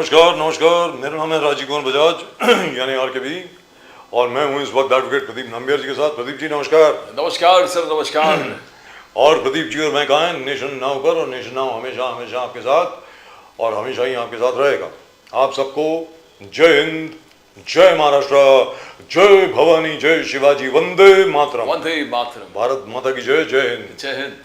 नमस्कार नमस्कार, मेरा नाम है राजीव कुमार बजाज यानी आर के बी, और मैं हूँ इस वक्त एडवोकेट प्रदीप नंबियार जी के साथ। प्रदीप जी नमस्कार। नमस्कार सर, नमस्कार। और प्रदीप जी और मैं कहाँ हैं? नेशन नाउ पर, और नेशन नाउ हमेशा हमेशा आपके साथ और हमेशा ही आपके साथ रहेगा। आप सबको जय हिंद, जय महाराष्ट्र, जय भवानी, जय शिवाजी, वंदे मातरम। वंदे मातरम। भारत माता की जय, जय हिंद। जय Hind.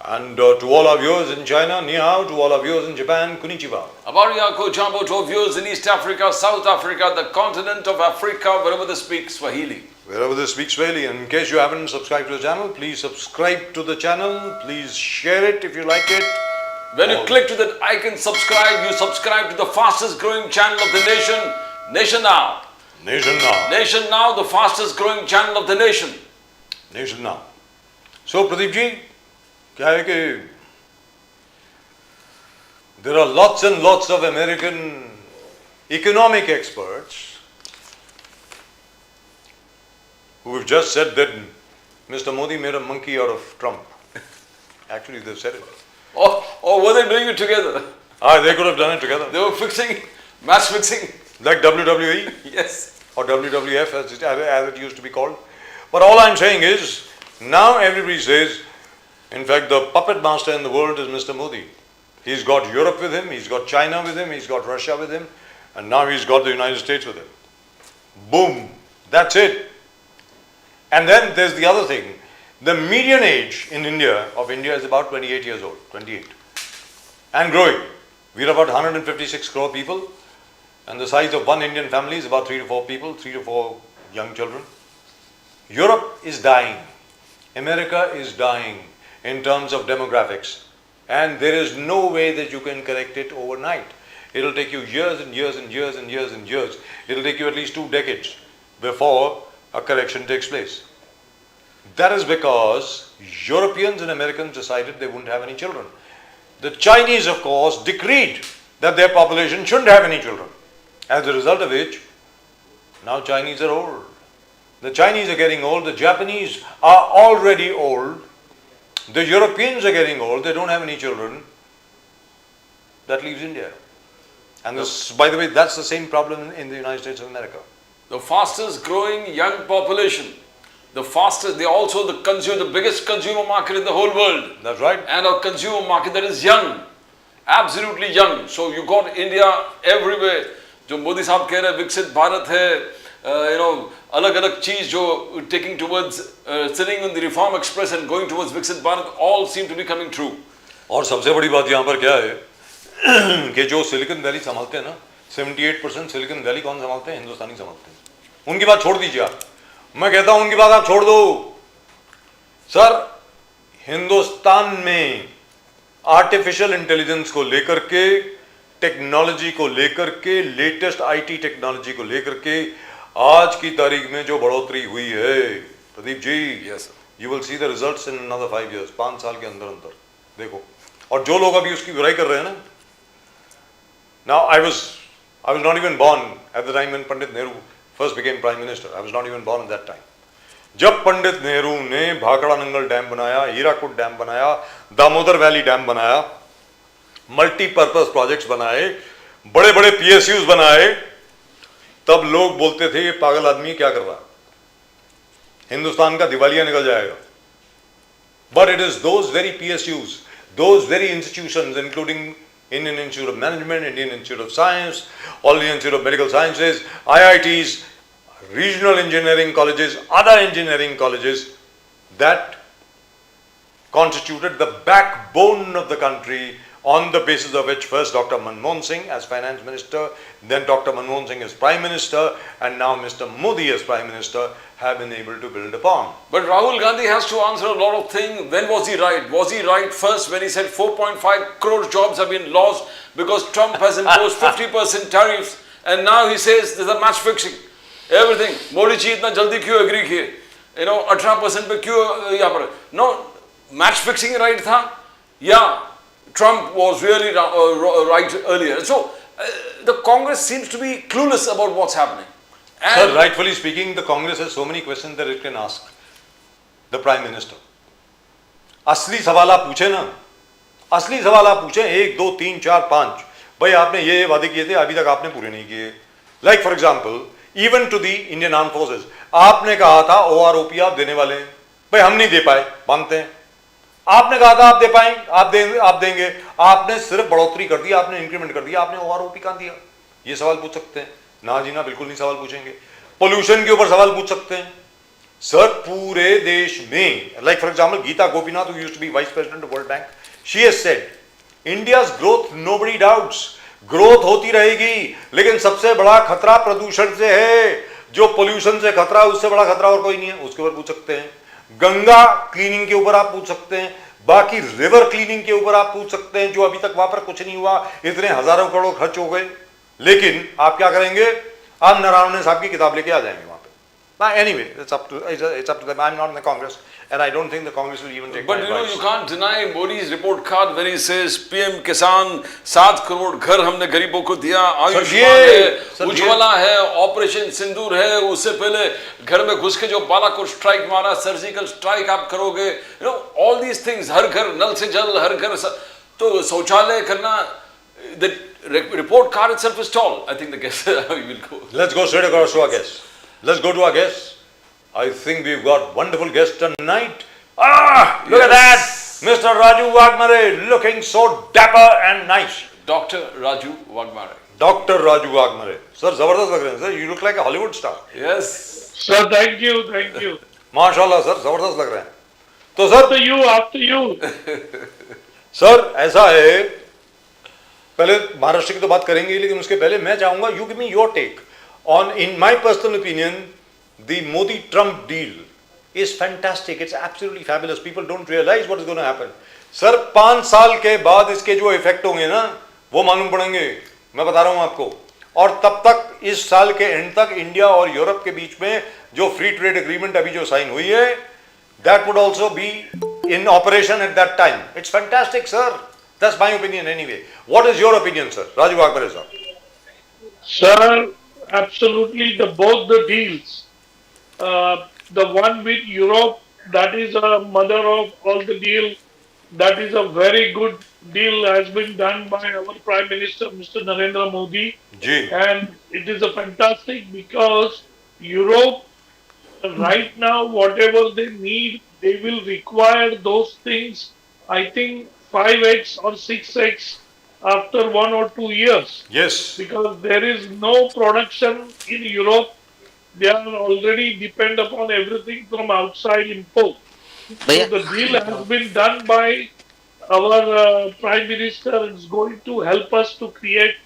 And to all our viewers in China, ni hao. To all our viewers in Japan, konnichiwa. Abariyako Jambo to viewers in East Africa, South Africa, the continent of Africa, wherever they speak Swahili. Wherever they speak Swahili. And in case you haven't subscribed to the channel, please subscribe to the channel. Please share it if you like it. When you click to that icon subscribe, you subscribe to the fastest growing channel of the nation, Nation Now. Nation Now. Nation Now, the fastest growing channel of the nation. Nation Now. So, Pradeep ji, क्या है कि there are lots and lots of American economic experts who have just said that Mr. Modi made a monkey out of Trump. Actually, they've said it. Or were they doing it together? They could have done it together. They were fixing, match fixing. Like WWE? Yes. Or WWF as it used to be called. But all I'm saying is, now everybody says, in fact, the puppet master in the world is Mr. Modi. He's got Europe with him, he's got China with him, he's got Russia with him, and now he's got the United States with him. Boom. That's it. And then there's the other thing. The median age in India is about 28 years old, 28. And growing. We're about 156 crore people, and the size of one Indian family is about 3 to 4 people, 3 to 4 young children. Europe is dying. America is dying in terms of demographics, and there is no way that you can correct it overnight. It'll take you years and years and years and years and years. It'll take you at least 2 decades before a correction takes place. That is because Europeans and Americans decided they wouldn't have any children. The Chinese, of course, decreed that their population shouldn't have any children. As a result of which, now Chinese are old. The Chinese are getting old, the Japanese are already old, the Europeans are getting old, they don't have any children. That leaves India. And this, by the way, that's the same problem in the United States of America. The fastest growing young population, the fastest, they also the biggest consumer market in the whole world. That's right. And a consumer market that is young, absolutely young. So you got India everywhere. जो मोदी साहब कह रहे हैं विकसित भारत है, अलग-अलग चीज जो taking towards sitting on the reform express and going towards विकसित Bharat, all seem to be coming true. और सबसे बड़ी बात यहाँ पर क्या है कि जो सिलिकॉन वैली संभालते हैं ना, 78% सिलिकॉन वैली कौन संभालते हैं? हिंदुस्तानी संभालते हैं। उनकी बात छोड़ दीजिए आप, मैं कहता हूं उनकी बात आप छोड़ दो। सर, हिंदुस्तान में आर्टिफिशियल इंटेलिजेंस को लेकर के, टेक्नोलॉजी को लेकर के, लेटेस्ट आईटी टेक्नोलॉजी को लेकर के आज की तारीख में जो बढ़ोतरी हुई है Pradeep ji, you will see the results in another 5 years, 5 साल के अंदर अंदर देखो। और जो लोग अभी उसकी बुराई कर रहे हैं ना, now I was not even born at the time when Pandit Nehru first became prime minister. I was not even born at that time. जब पंडित नेहरू ने भाखड़ा नंगल डैम बनाया, हीराकुड डैम बनाया, दामोदर वैली डैम बनाया, मल्टीपर्पज प्रोजेक्ट्स बनाए, बड़े बड़े PSUs बनाए, तब लोग बोलते थे ये पागल आदमी क्या कर रहा है, हिंदुस्तान का दिवालिया निकल जाएगा। But it is those very PSUs, those very institutions, including Indian Institute of Management, Indian Institute of Science, all the Institute of Medical Sciences, IITs, regional engineering colleges, other engineering colleges, that constituted the backbone of the country, on the basis of which first Dr. Manmohan Singh as Finance Minister, then Dr. Manmohan Singh as Prime Minister, and now Mr. Modi as Prime Minister have been able to build upon. But Rahul Gandhi has to answer a lot of things. When was he right? Was he right first when he said 4.5 crore jobs have been lost because Trump has imposed 50% tariffs, and now he says there's a match fixing? Everything. Modi ji itna jaldi kyun agree kiye? 18% pe kyun yahan par? No, match fixing right tha? Yeah, Trump was really right earlier. So the Congress seems to be clueless about what's happening. And sir, rightfully speaking, the Congress has so many questions that it can ask the Prime Minister. असली सवाल आप पूछे ना, असली सवाल आप पूछे 1, 2, 3, 4, 5, भाई आपने ये वादे किए थे, अभी तक आपने पूरे नहीं किए. Like for example, even to the Indian arm forces, आपने कहा था OROP आप देने वाले हैं, भाई हम नहीं दे पाए, मानते हैं. आपने कहा था आप दे पाएंगे, आप देंगे, आपने सिर्फ बढ़ोतरी कर दी, आपने इंक्रीमेंट कर दिया, आपने OROP कहां दिया? ये सवाल पूछ सकते हैं ना जी ना, बिल्कुल नहीं सवाल पूछेंगे. पोल्यूशन के ऊपर सवाल पूछ सकते हैं सर. पूरे देश में, like for example Gita Gopinath, who used to be vice president of World Bank, she has said India's growth nobody doubts, growth होती रहेगी, लेकिन सबसे बड़ा खतरा प्रदूषण से है. जो पोल्यूशन से खतरा, उससे बड़ा खतरा और कोई नहीं है. उसके ऊपर पूछ सकते हैं. गंगा क्लीनिंग के ऊपर आप पूछ सकते हैं, बाकी रिवर क्लीनिंग के ऊपर आप पूछ सकते हैं, जो अभी तक वहां पर कुछ नहीं हुआ. इतने हजारों करोड़ खर्च हो गए, लेकिन आप क्या करेंगे? आप नारायण साहब की किताब लेके आ जाएंगे वहां पे. Anyway, it's up to them. I'm not in the Congress, and I don't think the Congress will even take But my you know, advice. you can't deny Modi's report card when he says PM Kisan 7 crore घर हमने गरीबों को दिया, आयुष्मान है, उज्ज्वला है, operation सिंदूर है. उससे पहले घर में घुस के जो बालाकोट स्ट्राइक मारा, सर्जिकल स्ट्राइक आप करोगे. You know, all these things, हर घर नल से जल, हर घर तो शौचालय करना. The report card itself is tall. I think the guest will go. Let's go straight across to our guests. Let's go to our guests. I think we've got wonderful guests tonight. Ah, look at that, Mr. Raju Wagmare, looking so dapper and nice. Dr. Raju Wagmare. Dr. Raju Wagmare. Sir, जबरदस्त लग रहे हैं. Sir, you look like a Hollywood star. Yes. Sir, thank you, thank you. माशाल्लाह sir, जबरदस्त लग रहे हैं. तो सर, After you. सर ऐसा है, पहले महाराष्ट्र की तो बात करेंगे, लेकिन उसके पहले मैं चाहूंगा you give me your take on, in my personal opinion, the Modi-Trump deal is fantastic. It's absolutely fabulous. People don't realize what is going to happen. Sir 5 साल के बाद इसके जो इफेक्ट होंगे ना, वो मालूम पड़ेंगे. मैं बता रहा हूं आपको. और तब तक, इस साल के एंड तक, इंडिया और यूरोप के बीच में जो फ्री ट्रेड एग्रीमेंट अभी जो साइन हुई है, that would also be in operation at that time. It's fantastic, sir. That's my opinion anyway. What is your opinion, sir? Raju Wagmare sir. Sir, absolutely, both the deals. The one with Europe, that is a mother of all the deal. That is a very good deal, has been done by our Prime Minister, Mr. Narendra Modi. Ji. And it is a fantastic because Europe, right now, whatever they need, they will require those things, I think 5x or 6x after 1 or 2 years. Yes. Because there is no production in Europe. They are already depend upon everything from outside import. So the deal has been done by our Prime Minister. It's going to help us to create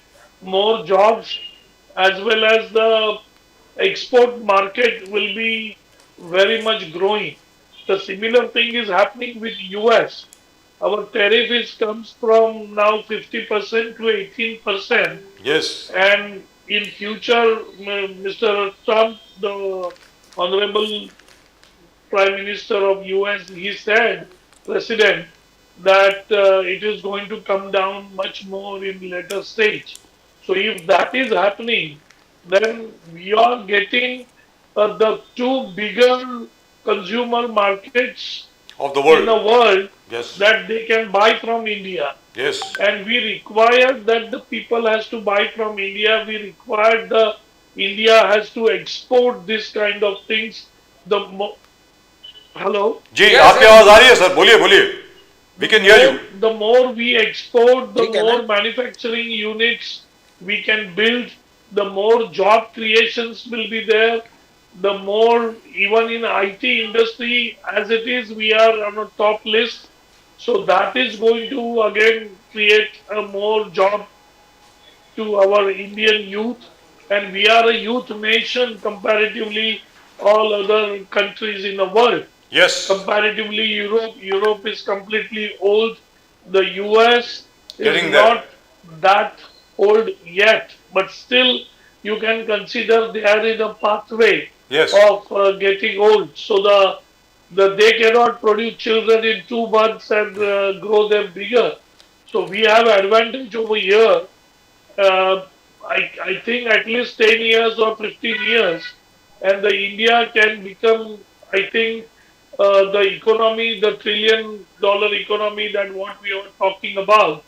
more jobs, as well as the export market will be very much growing. The similar thing is happening with US. Our tariff comes from now 50% to 18%. Yes. And in future, Mr. Trump, the Honorable Prime Minister of US, he said, President, that it is going to come down much more in later stage. So if that is happening, then we are getting the 2 bigger consumer markets Of the in the world. world Yes. that they can buy from India. Yes. And we require that the people has to buy from India. We require the India has to export this kind of things. Hello. Ji, Yes, आपकी yes. आवाज आ रही है sir, बोलिए बोलिए. We can hear you. The more we export, the more manufacturing units we can build. The more job creations will be there. The more, even in IT industry, as it is, we are on a top list. So that is going to again create a more job to our Indian youth. And we are a youth nation comparatively all other countries in the world. Yes. Comparatively, Europe is completely old. The US is Getting there. not that old yet, but still you can consider they are in a pathway Yes. of getting old. So they cannot produce children in 2 months and grow them bigger. So we have advantage over here. I think at least 10 years or 15 years, and the India can become, I think, the economy, the $1 trillion economy that what we are talking about.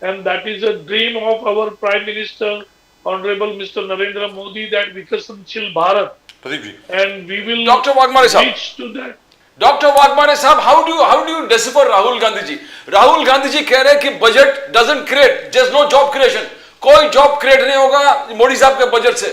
and that is a dream of our Prime Minister, Honorable Mr. Narendra Modi, that Vikasanshil Bharat, Pradeep ji. and we will Dr. Wagmare sahab. reach to that. Doctor Waghmare साहब, how do you decipher Rahul Gandhi जी? राहुल गांधी जी कह रहे हैं कि budget doesn't create, there is no job creation, कोई job create नहीं होगा मोदी साहब के बजट से।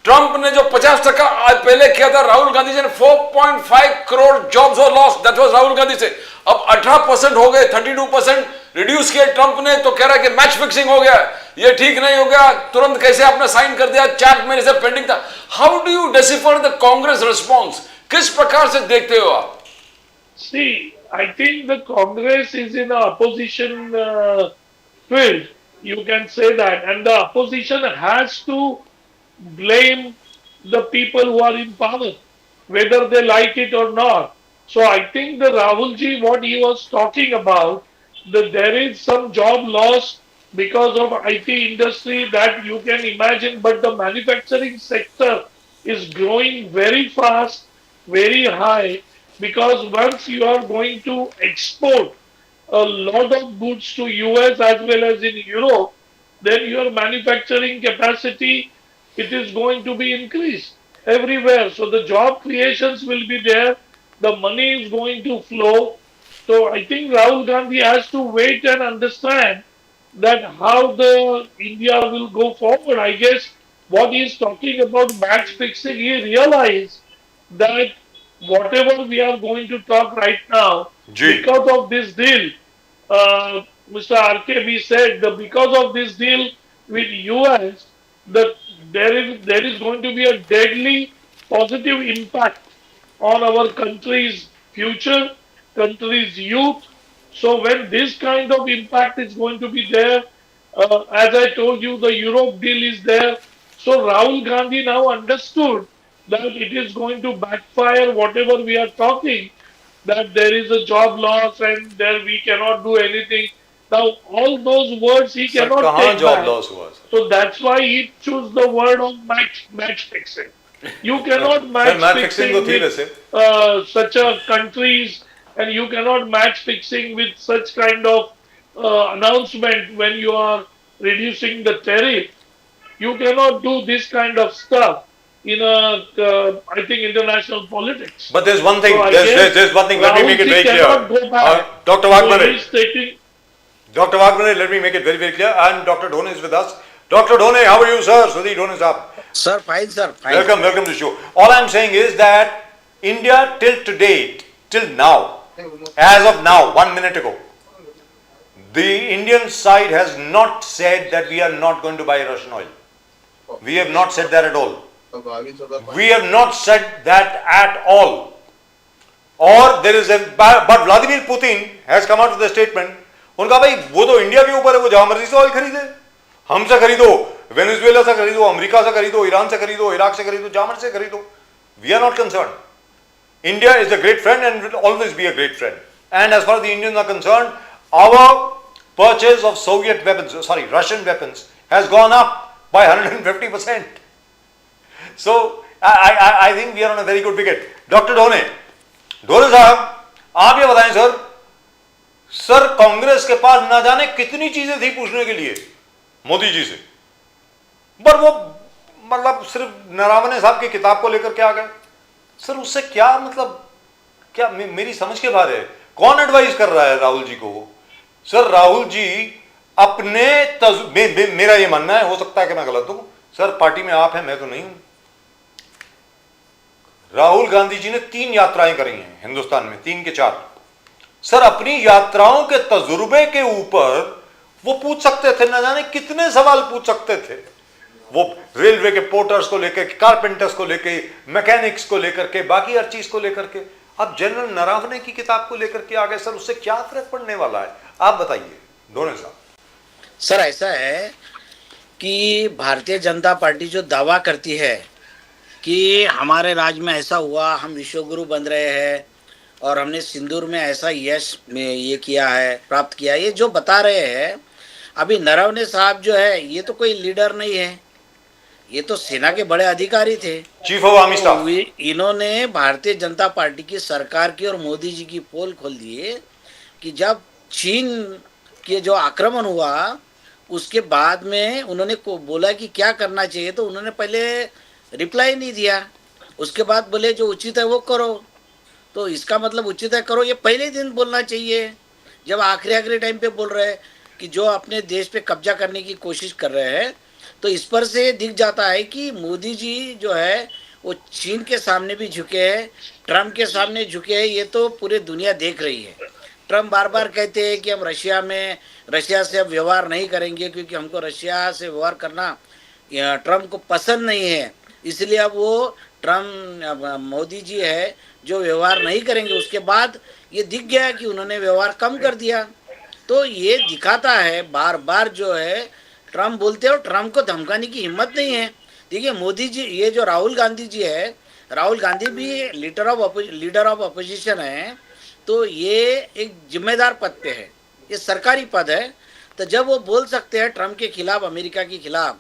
ट्रंप ने जो 50% पहले किया था, राहुल गांधी जी ने 4.5 करोड़ जॉब्स और loss, that was Rahul Gandhi से। अब 18% हो गए, 32% रिड्यूस किए ट्रंप ने, तो कह रहा है कि मैच फिक्सिंग हो गया, ये ठीक नहीं हो गया, तुरंत कैसे आपने साइन कर दिया, 4 महीने से पेंडिंग था। How do you decipher the Congress response? किस प्रकार से देखते हो आप? See, I think the Congress is in a opposition field. You can say that, and the opposition has to blame the people who are in power, whether they like it or not. So I think the Rahulji, what he was talking about, that there is some job loss because of IT industry that you can imagine, but the manufacturing sector is growing very fast, very high, because once you are going to export a lot of goods to US as well as in Europe, then your manufacturing capacity, it is going to be increased everywhere. So the job creations will be there, the money is going to flow. So I think Rahul Gandhi has to wait and understand that how the India will go forward. I guess what he is talking about match fixing, he realized that whatever we are going to talk right now, Ji. because of this deal, Mr. RKB said that because of this deal with US, that there is going to be a deadly positive impact on our country's future, country's youth. So when this kind of impact is going to be there, as I told you, the Europe deal is there. So Rahul Gandhi now understood that it is going to backfire whatever we are talking, that there is a job loss and there we cannot do anything. Now all those words he Sir, cannot कहाँ take job back. loss हुआ? So that's why he chose the word of match fixing. You cannot match match fixing fixing तो थी with वैसे। such a countries, and you cannot match fixing with such kind of announcement when you are reducing the tariff. You cannot do this kind of stuff in I think international politics. But there's one thing. So I There's guess one thing. Let me make it Rahul very ji cannot clear. go back. Dr. So Wagmare. he is taking. Dr. Wagmare, let me make it very, very clear. And Dr. Dhone is with us. Dr. Dhone, how are you, sir? Sudhi Dhone is up. Sir, fine, sir. Fine. Welcome to the show. All I'm saying is that India till to date, till now, as of now, 1 minute ago, the Indian side has not said that we are not going to buy Russian oil. We have not said that at all. We have not said that at all. Or there is but Vladimir Putin has come out with a statement. उनका भाई वो तो India के ऊपर है, वो जहां मर्जी से ऑयल खरीदे, हमसे खरीदो, वेनेजुएला से खरीदो, अमेरिका से खरीदो, ईरान से खरीदो, इराक से खरीदो, जहां मर्जी से खरीदो. We are not concerned. India is a great friend and will always be a great friend. And as far as the Indians are concerned, our purchase of Russian weapons has gone up by 150%. So I think we are on a very good wicket. Dr. Dhone साहब, आप ये बताएं sir Congress के पास ना जाने कितनी चीजें थी पूछने के लिए मोदी जी से, पर वो मतलब सिर्फ नरावने साहब की किताब को लेकर क्या गए सर, उससे क्या मतलब, क्या मेरी समझ के बाहर है. कौन एडवाइस कर रहा है राहुल जी को? सर राहुल जी अपने मेरा ये मानना है, हो सकता है कि मैं गलत हूं सर, पार्टी में आप हैं, मैं तो नहीं हूं. राहुल गांधी जी ने 3 यात्राएं करी हैं हिंदुस्तान में, 3 के 4. सर अपनी यात्राओं के तजुर्बे के ऊपर वो पूछ सकते थे, न जाने कितने सवाल पूछ सकते थे. वो रेलवे के पोर्टर्स को लेकर, कारपेंटर्स को लेकर, मैकेनिक्स को लेकर के, बाकी हर चीज को लेकर के. अब जनरल नरावने की किताब को लेकर के आ गए. सर उससे क्या फर्क पड़ने वाला है, आप बताइए धोने साहब. सर ऐसा है कि भारतीय जनता पार्टी जो दावा करती है कि हमारे राज्य में ऐसा हुआ, हम विश्वगुरु बन रहे हैं और हमने सिंदूर में ऐसा यश में ये किया है, प्राप्त किया है, ये जो बता रहे हैं अभी नरवणे साहब जो है, ये तो कोई लीडर नहीं है, ये तो सेना के बड़े अधिकारी थे, चीफ ऑफ आर्मी स्टाफ. इन्होंने भारतीय जनता पार्टी की सरकार की और मोदी जी की पोल खोल दिए कि जब चीन के जो आक्रमण हुआ उसके बाद में उन्होंने को बोला कि क्या करना चाहिए, तो उन्होंने पहले रिप्लाई नहीं दिया। उसके बाद बोले जो उचित है वो करो। तो इसका मतलब उचित है करो ये पहले दिन बोलना चाहिए, जब आखिरी टाइम पे बोल रहे हैं कि जो अपने देश पे कब्जा करने की कोशिश कर रहे हैं। तो इस पर से दिख जाता है कि मोदी जी जो है वो चीन के सामने भी झुके हैं, ट्रम्प के सामने झुके हैं, ये तो पूरी दुनिया देख रही है। ट्रम्प बार बार कहते हैं कि हम रशिया से अब व्यवहार नहीं करेंगे, क्योंकि हमको रशिया से व्यवहार करना ट्रम्प को पसंद नहीं है, इसलिए अब वो मोदी जी है जो व्यवहार नहीं करेंगे। उसके बाद ये दिख गया कि उन्होंने व्यवहार कम कर दिया। तो ये दिखाता है बार बार जो है ट्रम्प बोलते हैं और ट्रम्प को धमकाने की हिम्मत नहीं है। देखिए मोदी जी, ये जो राहुल गांधी जी है, राहुल गांधी भी लीडर ऑफ अपोजिशन है, तो ये एक जिम्मेदार पद पे है, ये सरकारी पद है। तो जब वो बोल सकते हैं ट्रम्प के खिलाफ, अमेरिका के खिलाफ,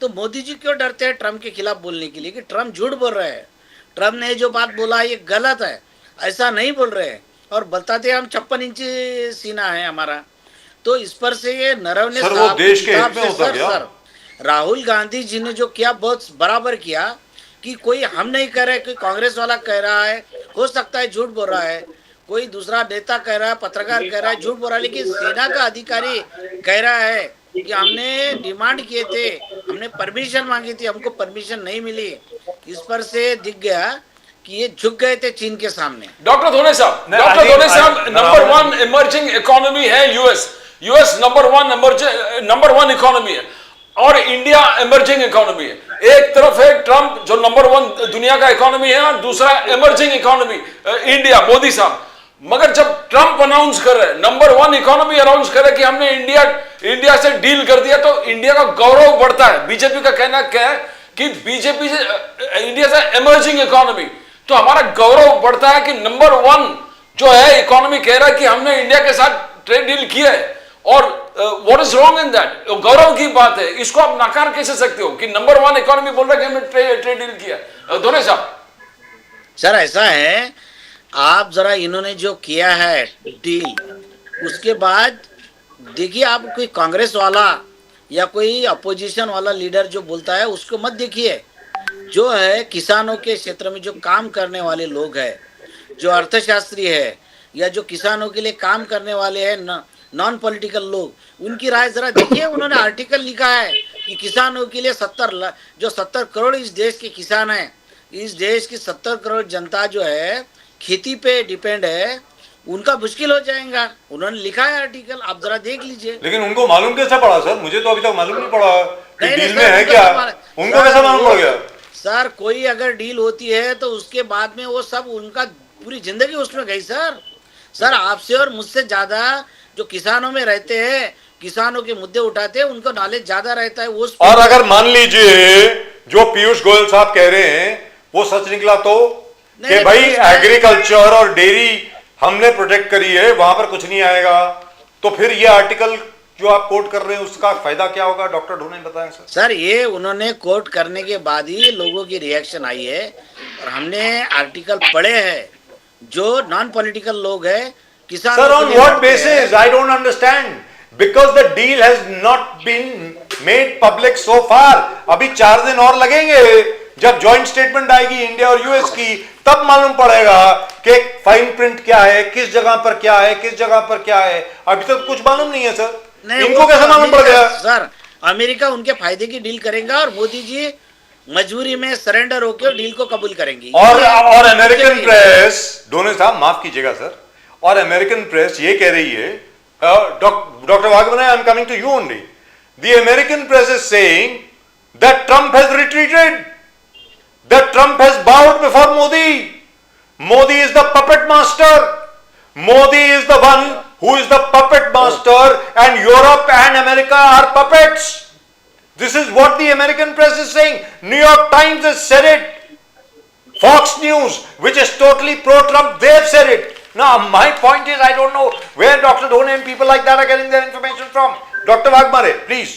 तो मोदी जी क्यों डरते हैं ट्रम्प के खिलाफ बोलने के लिए कि ट्रम्प झूठ बोल रहे हैं, ट्रम्प ने जो बात बोला ये गलत है, ऐसा नहीं बोल रहे हैं। और बताते हम 56 इंच सीना है हमारा। तो इस पर से ये नरव ने सर वो देश के हित में होता क्या? राहुल गांधी जी ने जो किया बहुत बराबर किया, कि कोई हम नहीं कह रहे, कोई कांग्रेस वाला कह रहा है, हो सकता है झूठ बोल रहा है, कोई दूसरा नेता कह रहा है, पत्रकार कह रहा है झूठ बोल रहा है, लेकिन सेना का अधिकारी कह रहा है कि हमने डिमांड किए थे, हमने परमिशन मांगी थी, हमको परमिशन नहीं मिली। इस पर से दिख गया कि ये झुक गए थे चीन के सामने। डॉक्टर धोने साहब, नंबर 1 इमर्जिंग इकोनॉमी है यूएस नंबर वन इकोनॉमी है, और इंडिया इमर्जिंग इकोनॉमी है। एक तरफ है ट्रम्प जो नंबर 1 दुनिया का इकोनॉमी है, और दूसरा इमर्जिंग इकोनॉमी इंडिया, मोदी साहब। मगर जब ट्रम्प अनाउंस कर रहे हैं, नंबर 1 इकोनॉमी अनाउंस कर रहे हैं कि हमने इंडिया से डील कर दिया, तो इंडिया का गौरव बढ़ता है। बीजेपी का कहना क्या है कि बीजेपी से इंडिया से इमर्जिंग इकोनॉमी, तो हमारा गौरव बढ़ता है कि नंबर 1 जो है इकोनॉमी कह रहा है कि हमने इंडिया के साथ ट्रेड डील किया है। और what is wrong in that? गौरव की बात है, इसको आप नकार कैसे सकते हो कि नंबर 1 इकोनॉमी बोल रहा है कि हमने ट्रेड डील किया? धोने साहब सर ऐसा है, आप जरा इन्होंने जो किया है डील, उसके बाद देखिए, आप कोई कांग्रेस वाला या कोई अपोजिशन वाला लीडर जो बोलता है उसको मत देखिए। जो है किसानों के क्षेत्र में जो काम करने वाले लोग हैं, जो अर्थशास्त्री है या जो किसानों के लिए काम करने वाले हैं, नॉन पॉलिटिकल लोग, उनकी राय जरा देखिए। उन्होंने आर्टिकल लिखा है कि किसानों के लिए 70 करोड़ इस देश के किसान हैं, इस देश की 70 करोड़ जनता जो है खेती पे डिपेंड है, उनका मुश्किल हो जाएगा। उन्होंने लिखा है आर्टिकल, आप जरा देख लीजिए। लेकिन उनको मालूम कैसे पड़ा सर? मुझे तो अभी तक मालूम नहीं पड़ा कि नहीं, डील नहीं, में है सर, क्या, उनको कैसे मालूम पड़ गया? सर कोई अगर डील होती है तो उसके बाद में वो सब, उनका पूरी जिंदगी उसमें गई सर आपसे और मुझसे ज्यादा जो किसानों में रहते हैं, किसानों के मुद्दे उठाते हैं, उनको नॉलेज ज्यादा रहता है। वो और अगर मान लीजिए जो पीयूष गोयल साहब कह रहे हैं वो सच निकला तो, कि भाई एग्रीकल्चर और डेयरी हमने प्रोटेक्ट करी है, वहां पर कुछ नहीं आएगा, तो फिर ये आर्टिकल जो आप कोट कर रहे हैं उसका फायदा क्या होगा? डॉक्टर ढोने बताएं सर ये उन्होंने कोट करने के बाद ही लोगों की रिएक्शन आई है, और हमने आर्टिकल पढ़े हैं जो नॉन पॉलिटिकल लोग हैं, किसान। Sir on what basis? I don't understand, because the deal has not been made public so far. अभी 4 दिन और लगेंगे, जब जॉइंट स्टेटमेंट आएगी इंडिया और यूएस की, तब मालूम पड़ेगा कि फाइन प्रिंट क्या है, किस जगह पर क्या है, किस जगह पर क्या है। अभी तक कुछ मालूम नहीं है सर, इनको कैसे मालूम पड़ गया? सर अमेरिका उनके फायदे की डील करेगा और मोदी जी मजबूरी में सरेंडर होकर डील को कबूल करेंगे। और अमेरिकन प्रेस, दोनों साहब माफ कीजिएगा सर, और अमेरिकन प्रेस ये कह रही है, doctor Waghman, I am coming to you only, the American press is saying that Trump has retreated, that Trump has bowed before Modi. Modi is the puppet master. Modi is the one who is the puppet master, and Europe and America are puppets. This is what the American press is saying. New York Times has said it. Fox News, which is totally pro-Trump, they have said it. Now, my point is, I don't know where Dr. Dhone and people like that are getting their information from. Dr. Wagmare, please.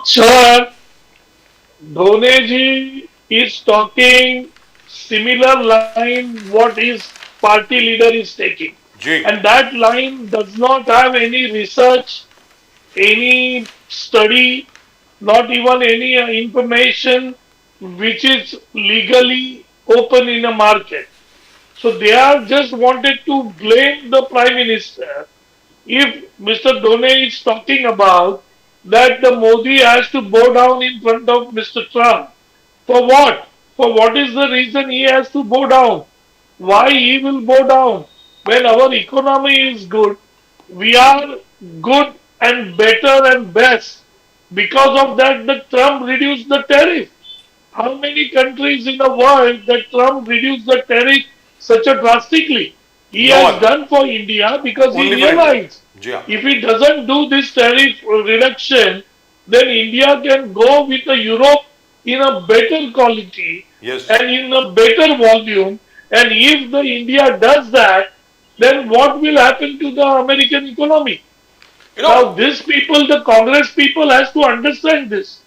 Sir, Dhone ji is talking similar line what his party leader is taking. Gee. And that line does not have any research, any study, not even any information which is legally open in a market. So they are just wanted to blame the Prime Minister. If Mr. Done is talking about that the Modi has to bow down in front of Mr. Trump, for what? For what is the reason he has to bow down? Why he will bow down? When our economy is good, we are good and better and best. Because of that, the Trump reduced the tariff. How many countries in the world that Trump reduced the tariff such a drastically? He No has one. done for India because he Only for India. realized Yeah. if he doesn't do this tariff reduction, then India can go with the Europe in a better quality Yes. and in a better volume. And if the India does that, then what will happen to the American economy? You Now, know, these people, the Congress people, has to understand this.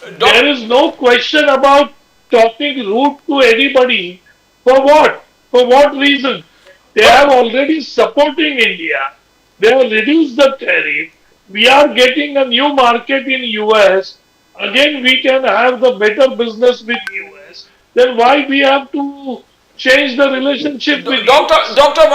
There doc, is no question about talking rude to anybody. For what? For what reason? They have already supporting India. They have reduced the tariff. We are getting a new market in US. Again, we can have the better business with US. Then why we have to change the relationship with US? Dr.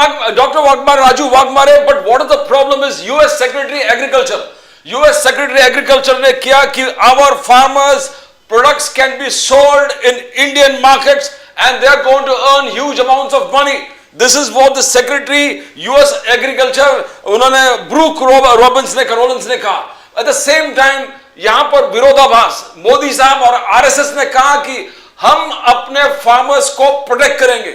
Wagmar, Raju Wagmare, but what is the problem is US Secretary Agriculture. US Secretary Agriculture ने किया कि our farmers products can be sold in Indian markets and they are going to earn huge amounts of money. This is what the Secretary US Agriculture उन्होंने Brooke Robins ने कहा. At the same time यहाँ पर विरोधाभास मोदी साहब और RSS ने कहा कि हम अपने फार्मर्स को प्रोटेक्ट करेंगे,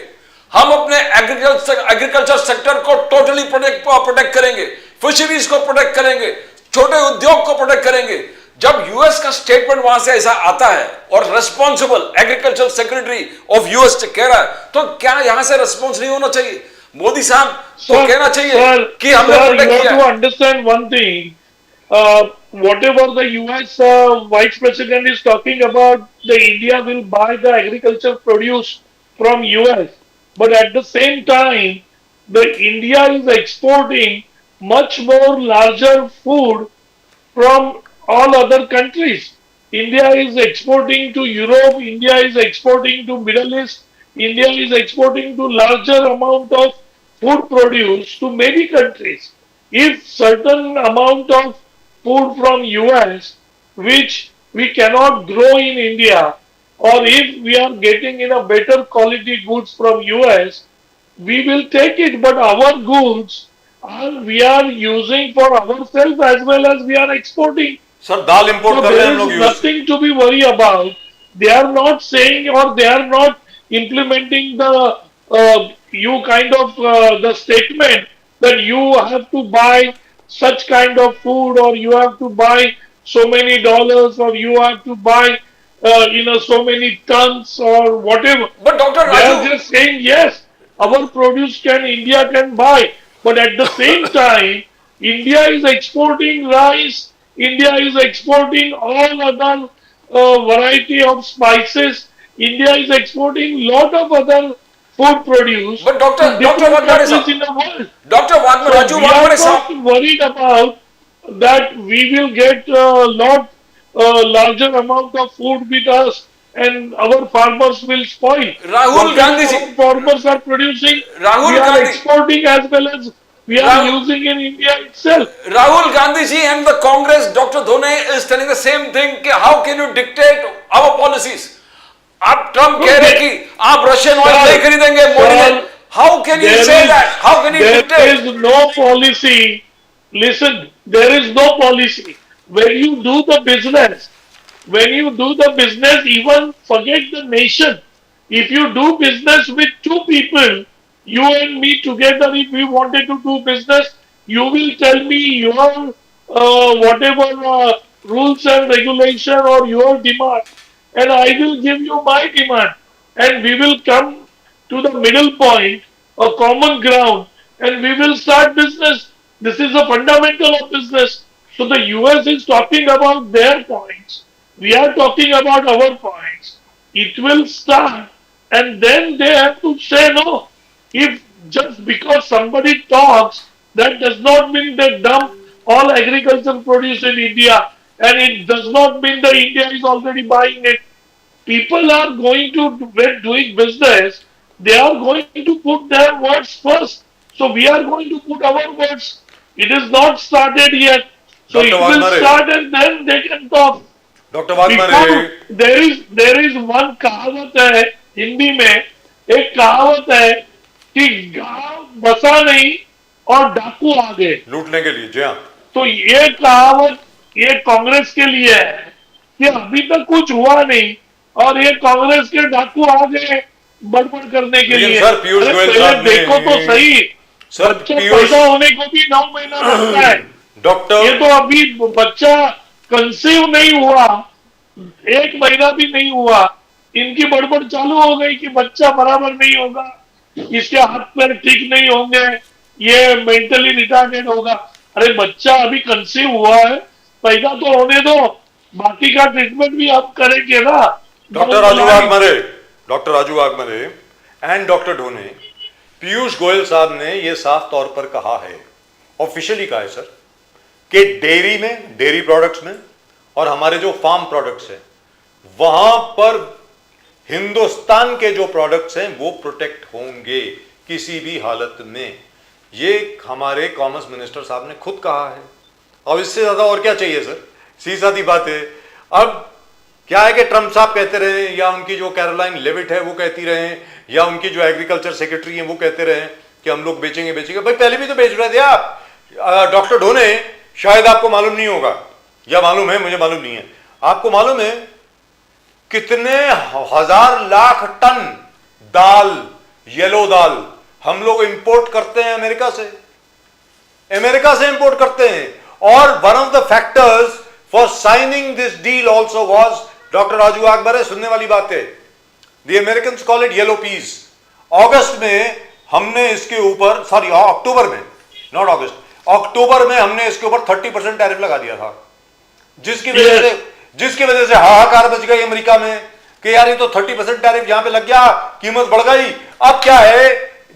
हम अपने एग्रीकल्चर सेक्टर को टोटली प्रोटेक्ट करेंगे, फिशरीज को प्रोटेक्ट करेंगे, छोटे उद्योग को प्रोटेक्ट करेंगे. जब यूएस का स्टेटमेंट वहां से ऐसा आता है और responsible agriculture secretary of US कह रहा है, तो क्या यहां से रेस्पॉन्स नहीं होना चाहिए? मोदी साहब को कहना चाहिए कि हमने प्रोटेक्ट किया. You have to understand one thing. Whatever the US Vice President is talking about, the India will buy the agriculture produce from US. But at the same time, the India is exporting much more larger food from all other countries. India is exporting to Europe, India is exporting to Middle East, India is exporting to larger amount of food produce to many countries. If certain amount of food from US which we cannot grow in India, or if we are getting in a better quality goods from US, we will take it, but our goods we are using for ourselves as well as we are exporting. Sir dal import So कर रहे हैं हम there लोग is US. nothing to be worried about. They are not saying or they are not implementing the you kind of the statement that you have to buy such kind of food or you have to buy so many dollars or you have to buy so many tons or whatever. But Dr. They are Raju, just saying yes, our produce can India can buy, but at the same time, India is exporting rice. India is exporting all other variety of spices. India is exporting lot of other food produce but Dr. to different Wagmare countries साहब, in the world. Dr. Wagmar, So Raju we are Wagmare साहब, not worried about that we will get a lot larger amount of food with us and our farmers will spoil. Rahul Whatever Gandhi ji. our farmers are producing, Rahul we are Gandhi. exporting as well as we are Rahul- using in India itself. Rahul Gandhi ji and the Congress, Dr. Dhone is telling the same thing कि how can you dictate our policies? आप Trump कह रहे कि आप Russian oil नहीं खरीदेंगे मोदी ने. How can you say that? How can you There dictate? is no policy. Listen, there is no policy. When you do the business, even forget the nation. If you do business with two people, you and me together, if we wanted to do business, you will tell me your whatever rules and regulation or your demand, and I will give you my demand, and we will come to the middle point, a common ground, and we will start business. This is a fundamental of business. So the US is talking about their points. We are talking about our points. It will start, and then they have to say no. If just because somebody talks, that does not mean they dump all agricultural produce in India, and it does not mean that India is already buying it. People are going to, when doing business, they are going to put their words first. So we are going to put our words. It is not started yet. So Dr. it will Wagmare, start and then they can talk. Doctor Waghmare, Because there is one कहावत है हिंदी में, एक कहावत है कि गांव बसा नहीं और डाकू आ गए. लूटने के लिए, जी हाँ. तो ये कहावत ये कांग्रेस के लिए है कि अभी तक कुछ हुआ नहीं और ये कांग्रेस के डाकू आ गए बड़बड़ करने के लेकिन लिए. सर, पीयूष अरे गोयल पहले साहब ने- देखो तो सही, सर, बच्चा पीयूष- पैदा होने को भी 9 महीना लगता है. डॉक्टर, ये तो अभी बच्चा कंसीव नहीं हुआ, 1 महीना भी नहीं हुआ, इनकी बड़बड़ चालू हो गई कि बच्चा बराबर नहीं होगा, इसके हाथ पैर ठीक नहीं होंगे, ये मेंटली रिटार्डेड होगा. अरे बच्चा अभी कंसीव हुआ है, पैदा तो होने दो, बाकी का ट्रीटमेंट भी आप करेंगे ना. Doctor Raju Waghmare, doctor Raju Waghmare and doctor ढोने, पीयूष गोयल साहब ने यह साफ तौर पर कहा है, ऑफिशियली कहा है सर, कि डेयरी में, डेयरी प्रोडक्ट्स में और हमारे जो फार्म प्रोडक्ट्स हैं वहां पर हिंदुस्तान के जो प्रोडक्ट्स हैं वो प्रोटेक्ट होंगे किसी भी हालत में. ये हमारे कॉमर्स मिनिस्टर साहब ने खुद कहा है. अब इससे ज्यादा और क्या चाहिए सर? सीधी सादी बात है. अब क्या है कि ट्रंप साहब कहते रहे या उनकी जो कैरोलाइन लेविट है वो कहती रहे या उनकी जो एग्रीकल्चर सेक्रेटरी है वो कहते रहे कि हम लोग बेचेंगे बेचेंगे. भाई पहले भी तो बेच रहे थे आप. डॉक्टर ढोने, शायद आपको मालूम नहीं होगा या मालूम है, मुझे मालूम नहीं है. आपको मालूम है कितने हजार लाख टन दाल, येलो दाल हम लोग इंपोर्ट करते हैं अमेरिका से. अमेरिका से इंपोर्ट करते हैं. और one of the factors for signing this deal also was, doctor Raju Waghmare, सुनने वाली बात है, the American call it yellow peace. अगस्त में हमने इसके ऊपर, सॉरी अक्टूबर में, नॉट अगस्त, अक्टूबर में हमने इसके ऊपर 30% टैरिफ लगा दिया था, जिसकी वजह से हाहाकार बच गई अमेरिका में कि यार ये तो 30% टैरिफ यहां पे लग गया, कीमत बढ़ गई. अब क्या है,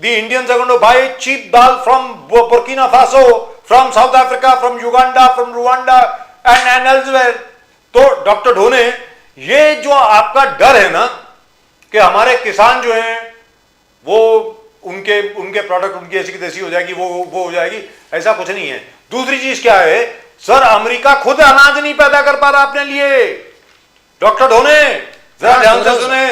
the Indians are going to buy cheap dal from Burkina Faso, from South Africa, from Uganda, from Rwanda and elsewhere. तो डॉक्टर ढोने, ये जो आपका डर है ना कि हमारे किसान जो हैं वो उनके प्रोडक्ट उनकी ऐसी की तैसी हो जाएगी, वो हो जाएगी, ऐसा कुछ नहीं है. दूसरी चीज क्या है सर, अमेरिका खुद अनाज नहीं पैदा कर पा रहा अपने लिए. डॉक्टर ढोने जरा ध्यान से सुने,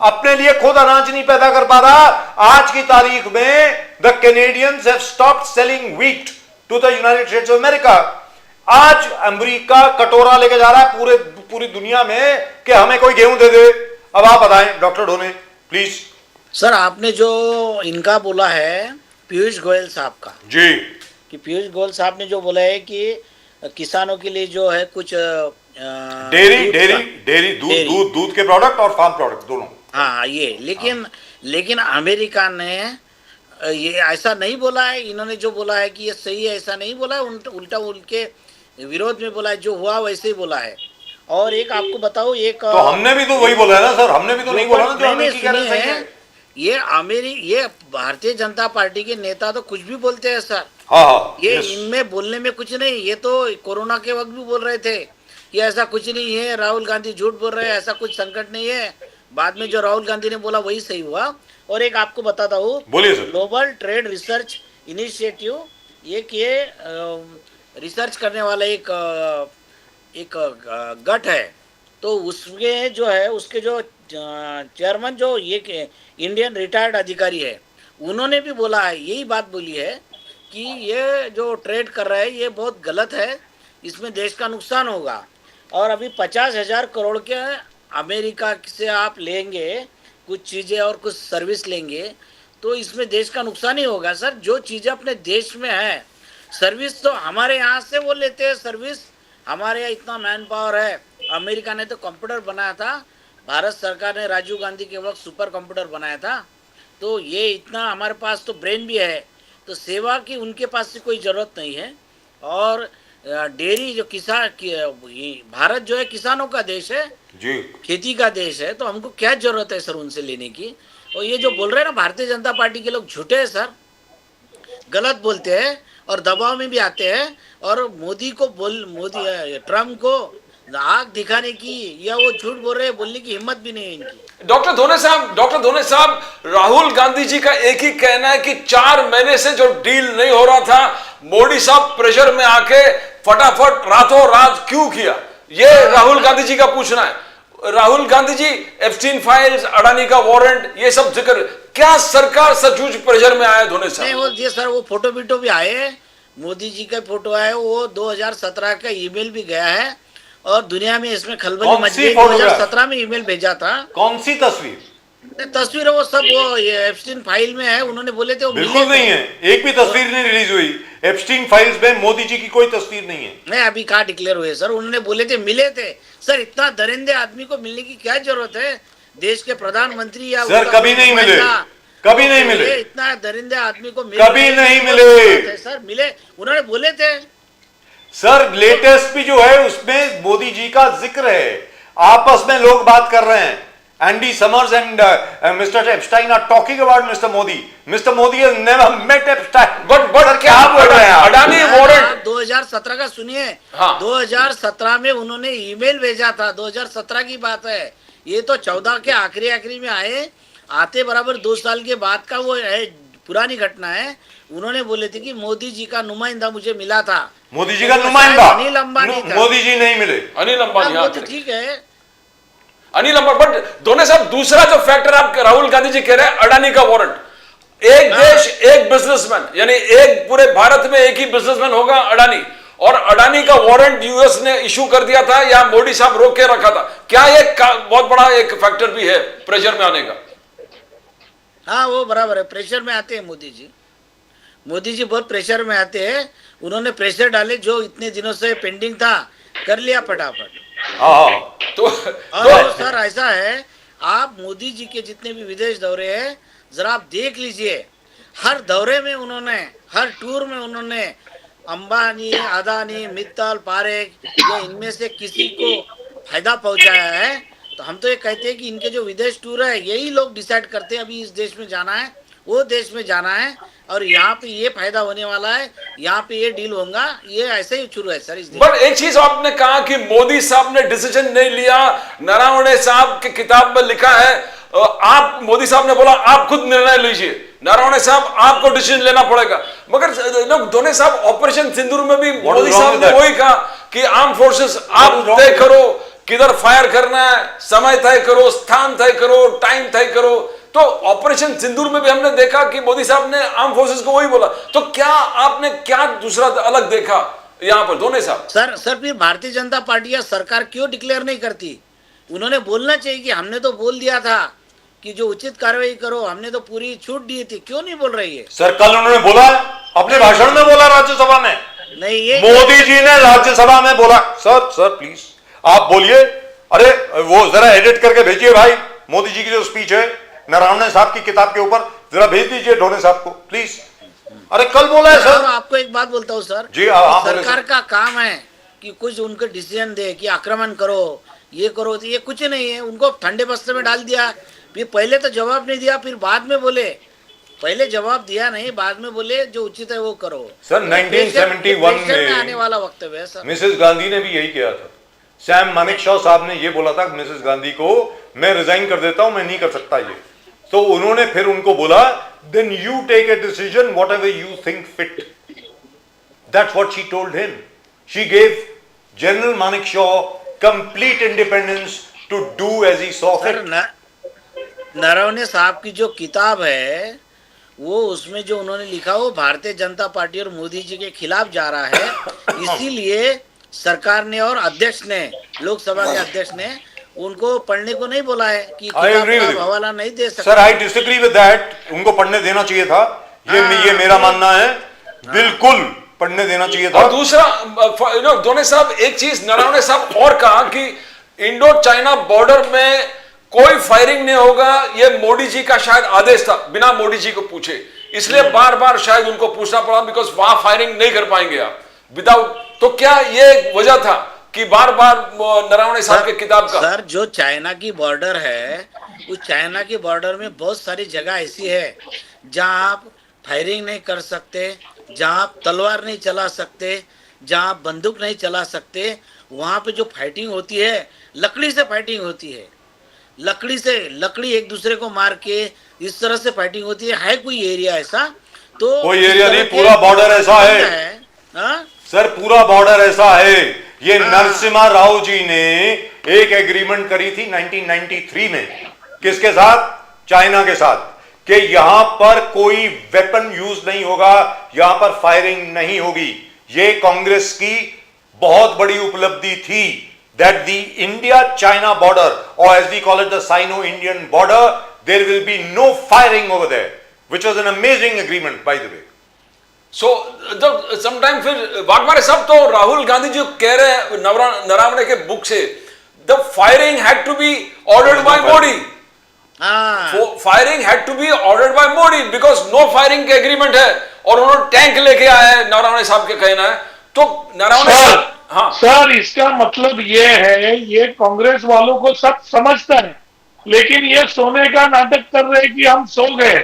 अपने लिए खुद अनाज नहीं पैदा कर पा रहा. आज की तारीख में the Canadians have stopped selling wheat to the United States of America. आज अमेरिका कटोरा लेके जा रहा है पूरी दुनिया में कि हमें कोई गेहूं दे दे. अब आप बताएं डॉक्टर ढोने प्लीज. सर आपने जो इनका बोला है पीयूष गोयल साहब का, जी, कि पीयूष गोयल साहब ने जो बोला है कि किसानों के लिए जो है कुछ डेयरी दूध के प्रोडक्ट और फार्म प्रोडक्ट दोनों. हाँ ये, लेकिन अमेरिका ने ये ऐसा नहीं बोला है. इन्होंने जो बोला है कि ये सही है ऐसा नहीं बोला है, उल्टा उनके विरोध में बोला है, जो हुआ वैसे ही बोला है. और एक आपको बताओ, एक तो हमने भी तो वही बोला है ना सर, हमने भी तो नहीं बोला ना जो अमेरिकी कह रहे हैं. ये भारतीय जनता पार्टी के नेता तो कुछ भी बोलते हैं सर. हाँ, ये इनमें बोलने में कुछ नहीं. ये तो कोरोना के वक्त भी बोल रहे थे ये ऐसा कुछ नहीं है, राहुल गांधी झूठ बोल रहे हैं, ऐसा कुछ संकट नहीं है. बाद में जो राहुल गांधी ने बोला वही सही हुआ. और एक आपको बताता हूँ, बोलिए sir. Global trade research initiative, ये रिसर्च करने वाला एक गठ है. तो उसके जो है, उसके जो चेयरमैन जो ये इंडियन रिटायर्ड अधिकारी है, उन्होंने भी बोला है, यही बात बोली है कि ये जो ट्रेड कर रहा है ये बहुत गलत है, इसमें देश का नुकसान होगा. और अभी 50,000 करोड़ के अमेरिका से आप लेंगे कुछ चीज़ें और कुछ सर्विस लेंगे तो इसमें देश का नुकसान ही होगा सर. जो चीज़ें अपने देश में है, सर्विस तो हमारे यहाँ से वो लेते हैं सर्विस, हमारे यहाँ इतना मैन पावर है. अमेरिका ने तो कंप्यूटर बनाया था, भारत सरकार ने राजीव गांधी के वक्त सुपर कंप्यूटर बनाया था. तो ये इतना हमारे पास तो ब्रेन भी है, तो सेवा की उनके पास से कोई ज़रूरत नहीं है. और डेयरी जो भारत जो है किसानों का देश है जी, खेती का देश है, तो हमको क्या जरूरत है सर उनसे लेने की. और ये जो बोल रहे हैं ना भारतीय जनता पार्टी के लोग झूठे हैं सर. गलत बोलते हैं और दबाव में भी आते हैं और मोदी ट्रम्प को आग दिखाने की या वो झूठ बोल रहे हैं बोलने की हिम्मत भी नहीं है इनकी। डॉक्टर धोने साहब, राहुल गांधी जी का एक ही कहना है कि 4 महीने से जो डील नहीं हो रहा था, मोदी साहब प्रेशर में आके फटाफट रातों रात क्यों किया, ये राहुल गांधी जी का पूछना है। राहुल गांधी जी, एप्स्टीन फाइल्स, अडानी का वारंट, ये सब जिक्र, क्या सरकार सचमुच प्रेशर में आया धोने साहब? नहीं, वो ये सर वो फोटो वीटो भी आए हैं, मोदी जी का फोटो आया, वो 2017 का ईमेल भी गया है और दुनिया में इसमें खलबली मच गई। 2017 में ईमेल भेजा था। कौन सी तस्वीर? तस्वीर वो सब वो ये एप्स्टीन फाइल में है, उन्होंने बोले थे वो बिल्कुल नहीं है, एक भी तस्वीर नहीं रिलीज हुई एप्स्टीन फाइल्स में, मोदी जी की कोई तस्वीर नहीं है। नहीं, अभी कहाँ डिक्लेयर हुए सर, उन्होंने बोले थे मिले थे। सर इतना दरिंदे आदमी को मिलने की क्या जरूरत है, देश के प्रधानमंत्री या सर कभी नहीं मिले, कभी नहीं मिले, इतना दरिंदे आदमी को कभी नहीं मिले सर, मिले, उन्होंने बोले थे सर। लेटेस्ट भी जो है उसमें मोदी जी का जिक्र है, आपस में लोग बात कर रहे हैं। Andy Summers and Mr. Epstein are talking about Mr. Modi. Mr. Modi has never met Epstein. But क्या बोल रहे हैं आप? अडानी वारंट 2017 का सुनिए। हाँ। 2017 में उन्होंने ईमेल भेजा था, 2017 की बात है। ये तो 14 के आखिरी में आते बराबर 2 साल के बाद का वो है, पुरानी घटना है। उन्होंने बोले थे कि मोदी जी का नुमाइंदा मुझे मिला था। मोदी जी का नुमाइंदा अनिल अंबानी था। मोदी जी नहीं मिले। अनिल अंबानी, वो तो ठीक है, अनिल अंबानी। बट दोनों साहब, दूसरा जो फैक्टर आप राहुल गांधी जी कह रहे हैं, अडानी का वारंट। एक देश एक बिजनेसमैन, यानी एक पूरे भारत में एक ही बिजनेसमैन होगा, अडानी, और अडानी का वारंट यूएस ने इशू कर दिया था या मोदी साहब रोक के रखा था। क्या ये बहुत बड़ा एक फैक्टर भी है प्रेशर में आने का? हाँ वो बराबर है, प्रेशर में आते हैं मोदी जी। मोदी जी बहुत प्रेशर में आते हैं। उन्होंने प्रेशर डाले, जो इतने दिनों से पेंडिंग था कर लिया फटाफट। तो सर ऐसा है, आप मोदी जी के जितने भी विदेश दौरे हैं जरा आप देख लीजिए, हर दौरे में उन्होंने, हर टूर में उन्होंने अंबानी, अदानी, मित्तल, पारेख या इनमें से किसी को फायदा पहुंचाया है। तो हम तो ये कहते हैं कि इनके जो विदेश टूर है यही लोग डिसाइड करते हैं, अभी इस देश में जाना है, वो देश में जाना है और यहाँ पे ये फायदा होने वाला है, यहाँ पे ये डील होगा, ये ऐसे ही शुरू है सर इस। बट एक चीज आपने कहा कि मोदी साहब ने डिसीजन नहीं लिया, नारायण साहब के किताब में लिखा है, आप, मोदी साहब ने बोला आप खुद निर्णय लीजिए, नारायण साहब आपको डिसीजन लेना पड़ेगा। मगर दोनों साहब, ऑपरेशन सिंदूर में भी मोदी साहब ने वही कहा कि आर्म फोर्सेस आप तय करो किधर फायर करना है, समय तय करो, स्थान तय करो, टाइम तय करो। तो ऑपरेशन सिंदूर में भी हमने देखा कि मोदी साहब ने आर्म फोर्सेस को वही बोला। तो क्या आपने क्या दूसरा अलग देखा यहाँ पर दोनों साहब? सर फिर भारतीय जनता पार्टी या सरकार क्यों डिक्लेयर नहीं करती? उन्होंने बोलना चाहिए कि हमने तो बोल दिया था कि जो उचित कार्रवाई करो, हमने तो पूरी छूट दी थी, क्यों नहीं बोल रही है? सर कल उन्होंने बोला, अपने भाषण में बोला राज्यसभा में, नहीं ये मोदी जी ने राज्यसभा में बोला। सर प्लीज आप बोलिए, अरे वो जरा एडिट करके भेजिए भाई, मोदी जी की जो स्पीच है नारायण साहब की किताब के ऊपर, जरा भेज दीजिए ढोने साहब को प्लीज। अरे कल बोला है सर। आपको एक बात बोलता हूँ सर जी, सरकार का काम है कि कुछ उनको डिसीजन दे कि आक्रमण करो, ये करो, तो ये कुछ नहीं है। उनको ठंडे बस्ते में डाल दिया, फिर पहले तो जवाब नहीं दिया, फिर बाद में बोले, पहले जवाब दिया नहीं, बाद में बोले जो उचित है वो करो। सर 1971 में आने वाला वक्तव्य है सर। मिसेस गांधी ने भी यही किया था। सैम मानेकशॉ साहब ने ये बोला था मिसेस गांधी को, मैं रिजाइन कर देता हूं, मैं नहीं कर सकता ये। तो उन्होंने फिर उनको बोला, then you take a decision whatever you think fit. That's what she told him. She gave General Manekshaw complete independence to do as he saw fit. Naravane साहब की जो किताब है वो, उसमें जो उन्होंने लिखा वो भारतीय जनता पार्टी और मोदी जी के खिलाफ जा रहा है। इसीलिए सरकार ने और अध्यक्ष ने, लोकसभा के अध्यक्ष ने उनको पढ़ने को नहीं बोला है कि किताब का हवाला नहीं दे सकते। Sir I disagree with that, उनको पढ़ने देना चाहिए था, ये मेरा मानना है, बिल्कुल पढ़ने देना चाहिए था। और दूसरा दोनों साहब, एक चीज नारायण साहब और कहा कि इंडो चाइना बॉर्डर में कोई फायरिंग नहीं होगा, ये मोदी जी का शायद आदेश था, बिना मोदी जी को पूछे, इसलिए बार बार शायद उनको पूछना पड़ा, बिकॉज वहां फायरिंग नहीं कर पाएंगे आप विदाउट। तो क्या ये वजह था कि बार बार नारायण साहब के किताब का? सर जो चाइना की बॉर्डर है, उस चाइना की बॉर्डर में बहुत सारी जगह ऐसी है जहां आप फायरिंग नहीं कर सकते, जहाँ तलवार नहीं चला सकते, जहाँ बंदूक नहीं चला सकते, वहाँ पे जो फाइटिंग होती है लकड़ी से फाइटिंग होती है। लकड़ी एक दूसरे को मार के इस तरह से फाइटिंग होती है कोई एरिया ऐसा? तो कोई इस एरिया तरह नहीं, के पूरा बॉर्डर ऐसा है। हाँ? सर पूरा बॉर्डर ऐसा है। ये हाँ। नरसिम्हा राव जी ने एक एग्रीमेंट करी थी 1993 में, किसके साथ? चाइना के साथ, कि यहां पर कोई वेपन यूज नहीं होगा, यहां पर फायरिंग नहीं होगी। ये कांग्रेस की बहुत बड़ी उपलब्धि थी, that the India China border, और as we call it the sino Indian border, there will be no firing over there, which was an amazing agreement by the way. So जब समटाइम फिर वाघमारे साहब तो राहुल गांधी जो कह रहे हैं नरावणे के बुक से, the firing had to be ordered by Modi, firing had to be ordered by Modi because no firing के एग्रीमेंट है, और उन्होंने टैंक लेके आए हैं, नरावणे साहब के कहना है। तो नरावणे साहब, हाँ सर, इसका मतलब ये है, ये कांग्रेस वालों को सब समझता है, लेकिन ये सोने का नाटक कर रहे हैं कि हम सो गए।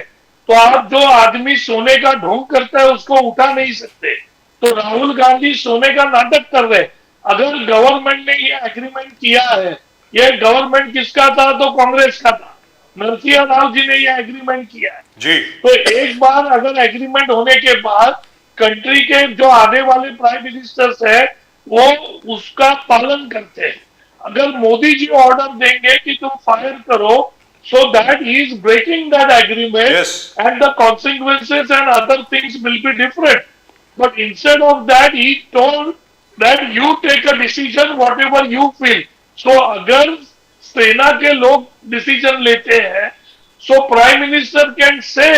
तो आप जो आदमी सोने का ढोंग करता है उसको उठा नहीं सकते। तो राहुल गांधी सोने का नाटक कर रहे। अगर गवर्नमेंट ने ये एग्रीमेंट किया है, ये गवर्नमेंट किसका था? तो कांग्रेस का था। नरसिम्हा राव जी ने ये एग्रीमेंट किया है जी। तो एक बार अगर एग्रीमेंट होने के बाद कंट्री के जो आने वाले प्राइम मिनिस्टर्स है वो उसका पालन करते हैं। अगर मोदी जी ऑर्डर देंगे कि तुम फायर करो, so that he is breaking that agreement, Yes. and the consequences and other things will be different. But instead of that, he told that you take a decision whatever you feel. So अगर सेना के लोग decision लेते हैं, so prime minister can say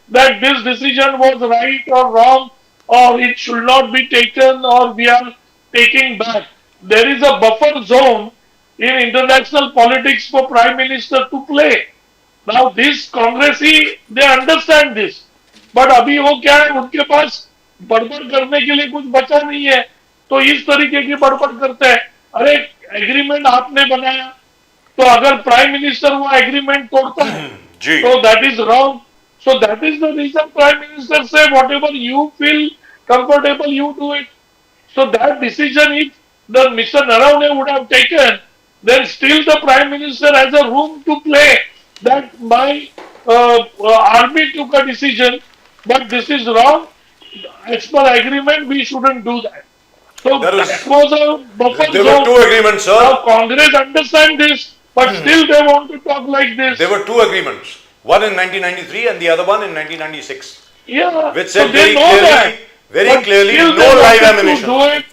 that this decision was right or wrong, or it should not be taken, or we are taking back. There is a buffer zone in international politics for prime minister to play. Now this Congressy, they understand this, but अभी वो क्या है, उनके पास बड़बड़ करने के लिए कुछ बचा नहीं है, तो इस तरीके की बड़बड़ करते हैं। अरे एग्रीमेंट आपने बनाया, तो अगर प्राइम मिनिस्टर वो एग्रीमेंट तोड़ता है जी। तो that is wrong. So that is the reason Prime Minister say whatever you feel comfortable, you do it. So that decision, if the Mr. Naravane would have taken, then still the Prime Minister has a room to play that my army took a decision, but this is wrong. As per agreement, we shouldn't do that. So There was- that was a buffer There were zone. two agreements, sir. Now Congress understand this, but still they want to talk like this. There were two agreements, one in 1993 and the other one in 1996, Yeah, which so said they very know that. very But clearly, still no they live wanted ammunition. to do it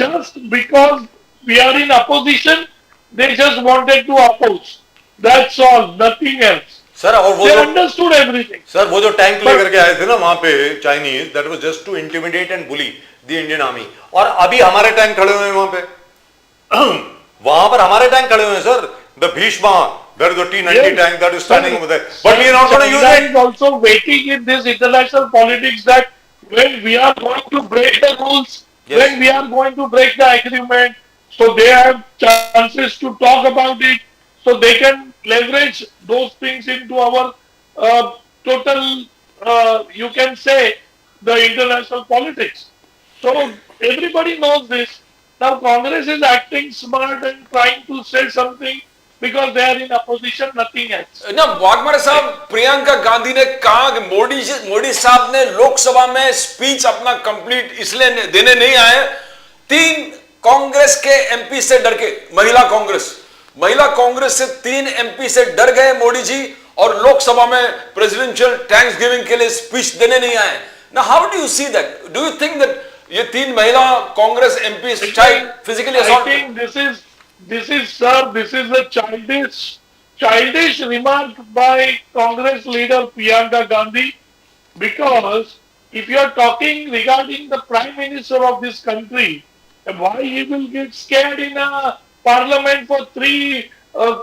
just because we are in opposition. They just wanted to oppose. That's all, nothing else. Sir और वो They जो understood everything. Sir वो जो tank But- लेकर के आए थे ना वहां पे Chinese, that was just to intimidate and bully the Indian army. और अभी हमारे टैंक खड़े हुए हैं वहां पे वहां पर हमारे टैंक खड़े हुए हैं sir. The Bheeshma, that is the T-90 Yes. tank that is standing Sir, over there, but we are not going to use China it. is also waiting in this international politics that when we are going to break the rules, Yes. when we are going to break the agreement, so they have chances to talk about it, so they can leverage those things into our total, you can say, the international politics. So everybody knows this. Now Congress is acting smart and trying to say something because they are in opposition, nothing else. ना वाघमारे साहब, प्रियंका गांधी ने कहा कि मोदी साहब ने लोकसभा में speech अपना complete इसलिए देने नहीं आए, 3 कांग्रेस के एमपी से डर के, महिला कांग्रेस से 3 एमपी से डर गए मोदी जी, और लोकसभा में प्रेसिडेंशियल थैंक्स गिविंग के लिए स्पीच देने नहीं आए। ना how do you see that? Do you think that ये 3 महिला Congress MP child physically I assault? think this is sir, this is a childish remark by Congress leader Priyanka Gandhi, because if you are talking regarding the Prime Minister of this country, why he will get scared in a parliament for 3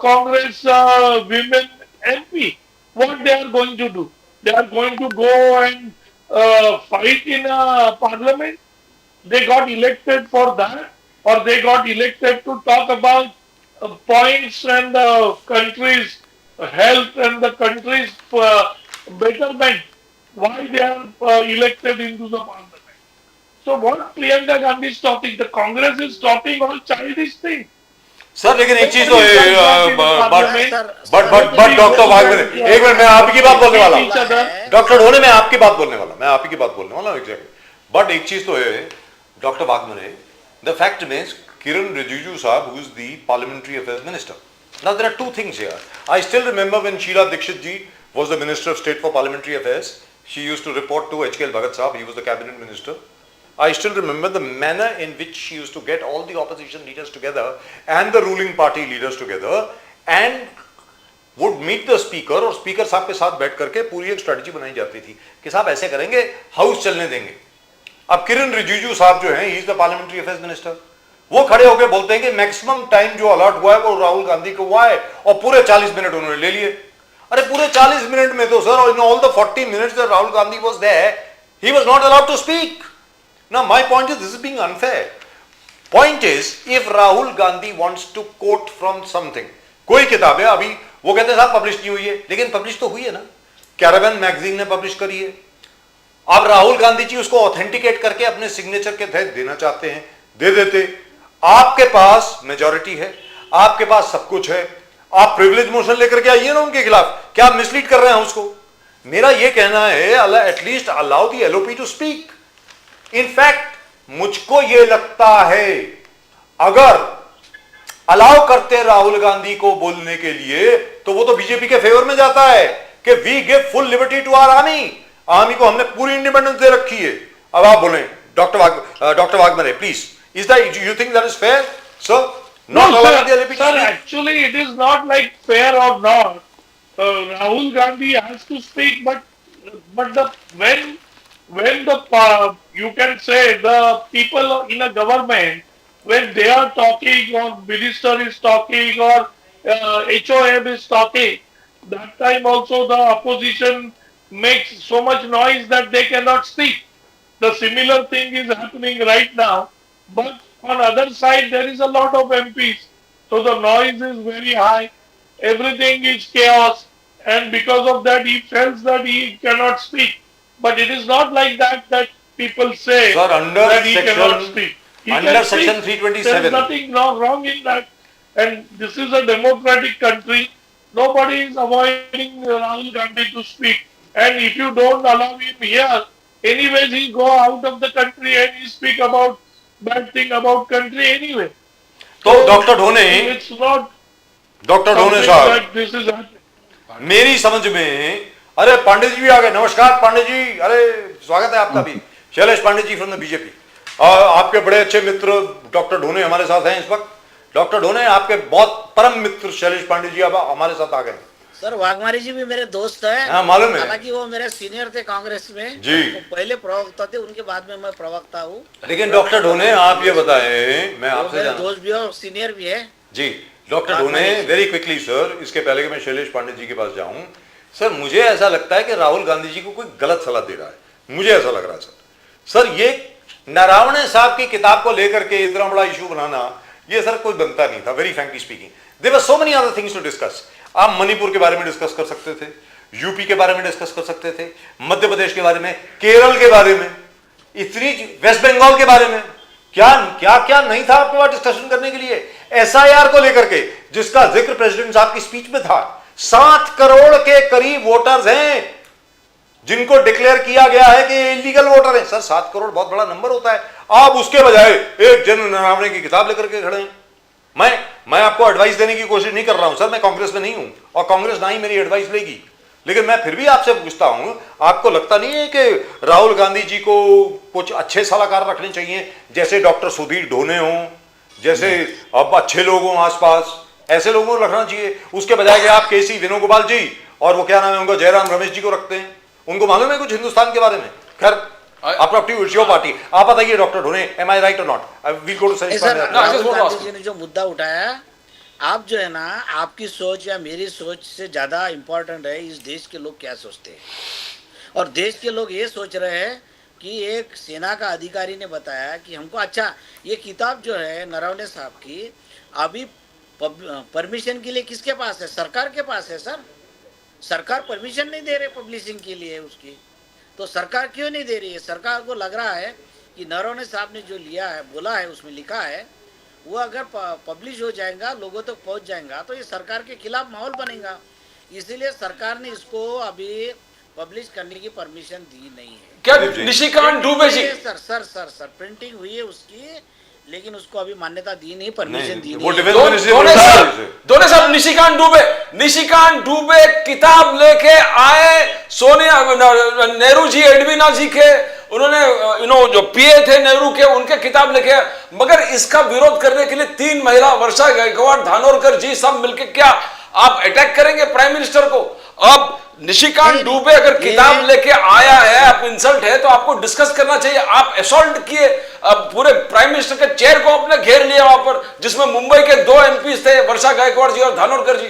Congress women MP? What they are going to do? They are going to go and fight in a parliament? They got elected for that, or they got elected to talk about points and the country's health and the country's betterment. why they are elected into the parliament. So what Priyanka Gandhi is talking, the Congress is talking all childish things. Sir लेकिन एक चीज तो Nobody है, does that in the but parliament. But doctor Wagmare, एक minute मैं आपकी बात बोलने वाला हूँ, Each other. डॉक्टर ढोने मैं आपकी बात बोलने वाला, मैं आपकी बात बोलने वाला हूँ एग्जैक्टली। बट एक चीज तो है doctor Wagmare, the fact means Kiran Rijiju sahab who is the parliamentary affairs minister. Now there are two things here. I still remember when Sheila Dikshit ji was the minister of state for parliamentary affairs, she used to report to HKL Bhagat sahab, he was the cabinet minister. I still remember the manner in which she used to get all the opposition leaders together and the ruling party leaders together and would meet the speaker और speaker साहब के साथ बैठ करके पूरी एक strategy बनाई जाती थी कि साहब ऐसे करेंगे, हाउस चलने देंगे. अब किरण रिजिजू साहब जो हैं, ही is the parliamentary affairs minister, वो खड़े होकर बोलते हैं कि मैक्सिमम टाइम जो अलॉट हुआ है वो राहुल गांधी को हुआ है और पूरे 40 मिनट उन्होंने ले लिए. अरे पूरे 40 मिनट में तो sir, in all the 40 minutes that Rahul Gandhi was there, he was not allowed to speak. Now my point is, this is being unfair. Point is, if Rahul Gandhi wants to quote from something, कोई किताब है, अभी वो कहते हैं साहब publish नहीं हुई है, लेकिन पब्लिश तो हुई है ना, कैरावैन मैगजीन ने पब्लिश करी है. अब राहुल गांधी जी उसको ऑथेंटिकेट करके अपने सिग्नेचर के तहत देना चाहते हैं, दे देते. आपके पास मेजॉरिटी है, आपके पास सब कुछ है, आप प्रिविलेज मोशन लेकर के आइए ना उनके खिलाफ. क्या आप मिसलीड कर रहे हैं उसको? मेरा ये कहना है, at least allow the LOP to speak. In fact मुझको यह लगता है अगर अलाउ करते राहुल गांधी को बोलने के लिए तो वो तो बीजेपी के फेवर में जाता है कि we give full liberty to our army को हमने पूरी इंडिपेंडेंस दे रखी है. अब आप बोलें doctor Wagmare please, is that you think that is fair sir? No, sir, actually it is not like fair or not. Rahul Gandhi has to speak, but when the you can say the people in a government, when they are talking or minister is talking or HOM is talking, that time also the opposition makes so much noise that they cannot speak. The similar thing is happening right now, but on other side there is a lot of MPs, so the noise is very high, everything is chaos, and because of that he feels that he cannot speak. But it is not like that people say Sir, under that he section- cannot speak. He under can section speak. 327. There is nothing wrong in that. And this is a democratic country. Nobody is avoiding Rahul Gandhi to speak. And if you don't allow him here, anyways he go out of the country and he speak about bad thing about country anyway. तो doctor ढोने, It's not doctor ढोने something साहब, that this is happening. मेरी समझ में, अरे पांडे जी भी आ गए, नमस्कार पांडे जी, अरे स्वागत है आपका भी. शैलेश पांडे जी फ्रॉम द बीजेपी, आपके बड़े अच्छे मित्र डॉक्टर ढोने हमारे साथ हैं इस वक्त. डॉक्टर ढोने, आपके बहुत परम मित्र शैलेश पांडे जी अब हमारे साथ आ गए. सर वाघमारी जी भी मेरे दोस्त हैं. हाँ, मालूम है. हालांकि वो मेरे सीनियर थे कांग्रेस में जी. वो पहले प्रवक्ता थे, उनके बाद में मैं प्रवक्ता हूँ. लेकिन डॉक्टर ढोने आप ये बताएं, मैं वो आपसे मेरे जाना दोस्त भी और सीनियर भी है. जी. डॉक्टर ढोने, वेरी क्विकली सर, इसके पहले कि मैं शैलेश पांडे जी के पास जाऊं, सर मुझे ऐसा लगता है कि राहुल गांधी जी को कोई गलत सलाह दे रहा है, मुझे ऐसा लग रहा है सर. ये नारावणे साहब की किताब को लेकर के इतना बड़ा इशू बनाना, ये सर कोई बनता नहीं था. Very frankly speaking, there were so many other things to discuss. आप मणिपुर के बारे में डिस्कस कर सकते थे, यूपी के बारे में डिस्कस कर सकते थे, मध्य प्रदेश के बारे में, केरल के बारे में, इतनी वेस्ट बंगाल के बारे में, क्या क्या क्या नहीं था आपके पास डिस्कशन करने के लिए. एसआईआर को लेकर के जिसका जिक्र प्रेसिडेंट साहब की स्पीच में था, 7 करोड़ के करीब वोटर्स हैं जिनको डिक्लेयर किया गया है कि इलीगल वोटर हैं. सर 7 करोड़ बहुत बड़ा नंबर होता है. आप उसके बजाय एक जन नारावणे की किताब लेकर के खड़े हैं. मैं आपको एडवाइस देने की कोशिश नहीं कर रहा हूं सर, मैं कांग्रेस में नहीं हूं और कांग्रेस ना ही मेरी एडवाइस लेगी, लेकिन मैं फिर भी आपसे पूछता हूं, आपको लगता नहीं है कि राहुल गांधी जी को कुछ अच्छे सलाहकार रखने चाहिए, जैसे डॉक्टर सुधीर ढोने हों, जैसे अब अच्छे लोग हों आसपास, ऐसे लोगों को रखना चाहिए, उसके बजाय कि आप केसी वेणुगोपाल जी और वो क्या नाम है उनको, जयराम रमेश जी को रखते हैं. उनको मालूम है कुछ हिंदुस्तान के बारे में? खैर योर पार्टी, आप बताइए doctor Dhone, am I right और not? We go to sir Rahul Gandhi ji ने जो मुद्दा उठाया, आप जो है ना, आपकी सोच या मेरी सोच से ज्यादा इम्पोर्टेंट है इस देश के लोग क्या सोचते हैं. और देश के लोग ये सोच रहे हैं कि एक सेना का अधिकारी ने बताया कि हमको, अच्छा ये किताब जो है नरवणे साहब की, अभी परमिशन के लिए किसके पास है? सरकार के पास है सर. सरकार परमिशन नहीं दे रहे पब्लिशिंग के लिए उसकी. तो सरकार क्यों नहीं दे रही है? सरकार को लग रहा है कि नरवणे साहब ने जो लिया है, बोला है, उसमें लिखा है, वो अगर पब्लिश हो जाएगा, लोगों तक पहुंच जाएगा, तो ये सरकार के खिलाफ माहौल बनेगा। इसीलिए सरकार ने इसको अभी पब्लिश करने की परमिशन दी नहीं है। क्या निशिकांत दुबे जी? सर प्रिंटिंग हुई है उसकी, लेकिन उसको अभी मान्यता दी नहीं, परमिशन दी वो नहीं। डिफेंस मिनिस्ट्री दोनों साहब, निशिकांत दुबे किताब लेके आए सोनिया नेहरू जी, एडवीना जी के, उन्होंने जो पीए थे नेहरू के, उनके किताब लेके आए, मगर इसका विरोध करने के लिए 3 महिला, वर्षा गायकवाड़, धानोरकर जी, सब मिलके क्या आप अटैक करेंगे प्राइम मिनिस्टर को? अब निशिकांत दुबे अगर किताब लेके आया है, आप इंसल्ट है, तो आपको डिस्कस करना चाहिए। आप असॉल्ट किए पूरे प्राइम मिनिस्टर के चेयर को, आपने घेर लिया वहां पर, जिसमें मुंबई के 2 एमपीज थे, वर्षा गायकवाड़ जी और धानोरकर जी।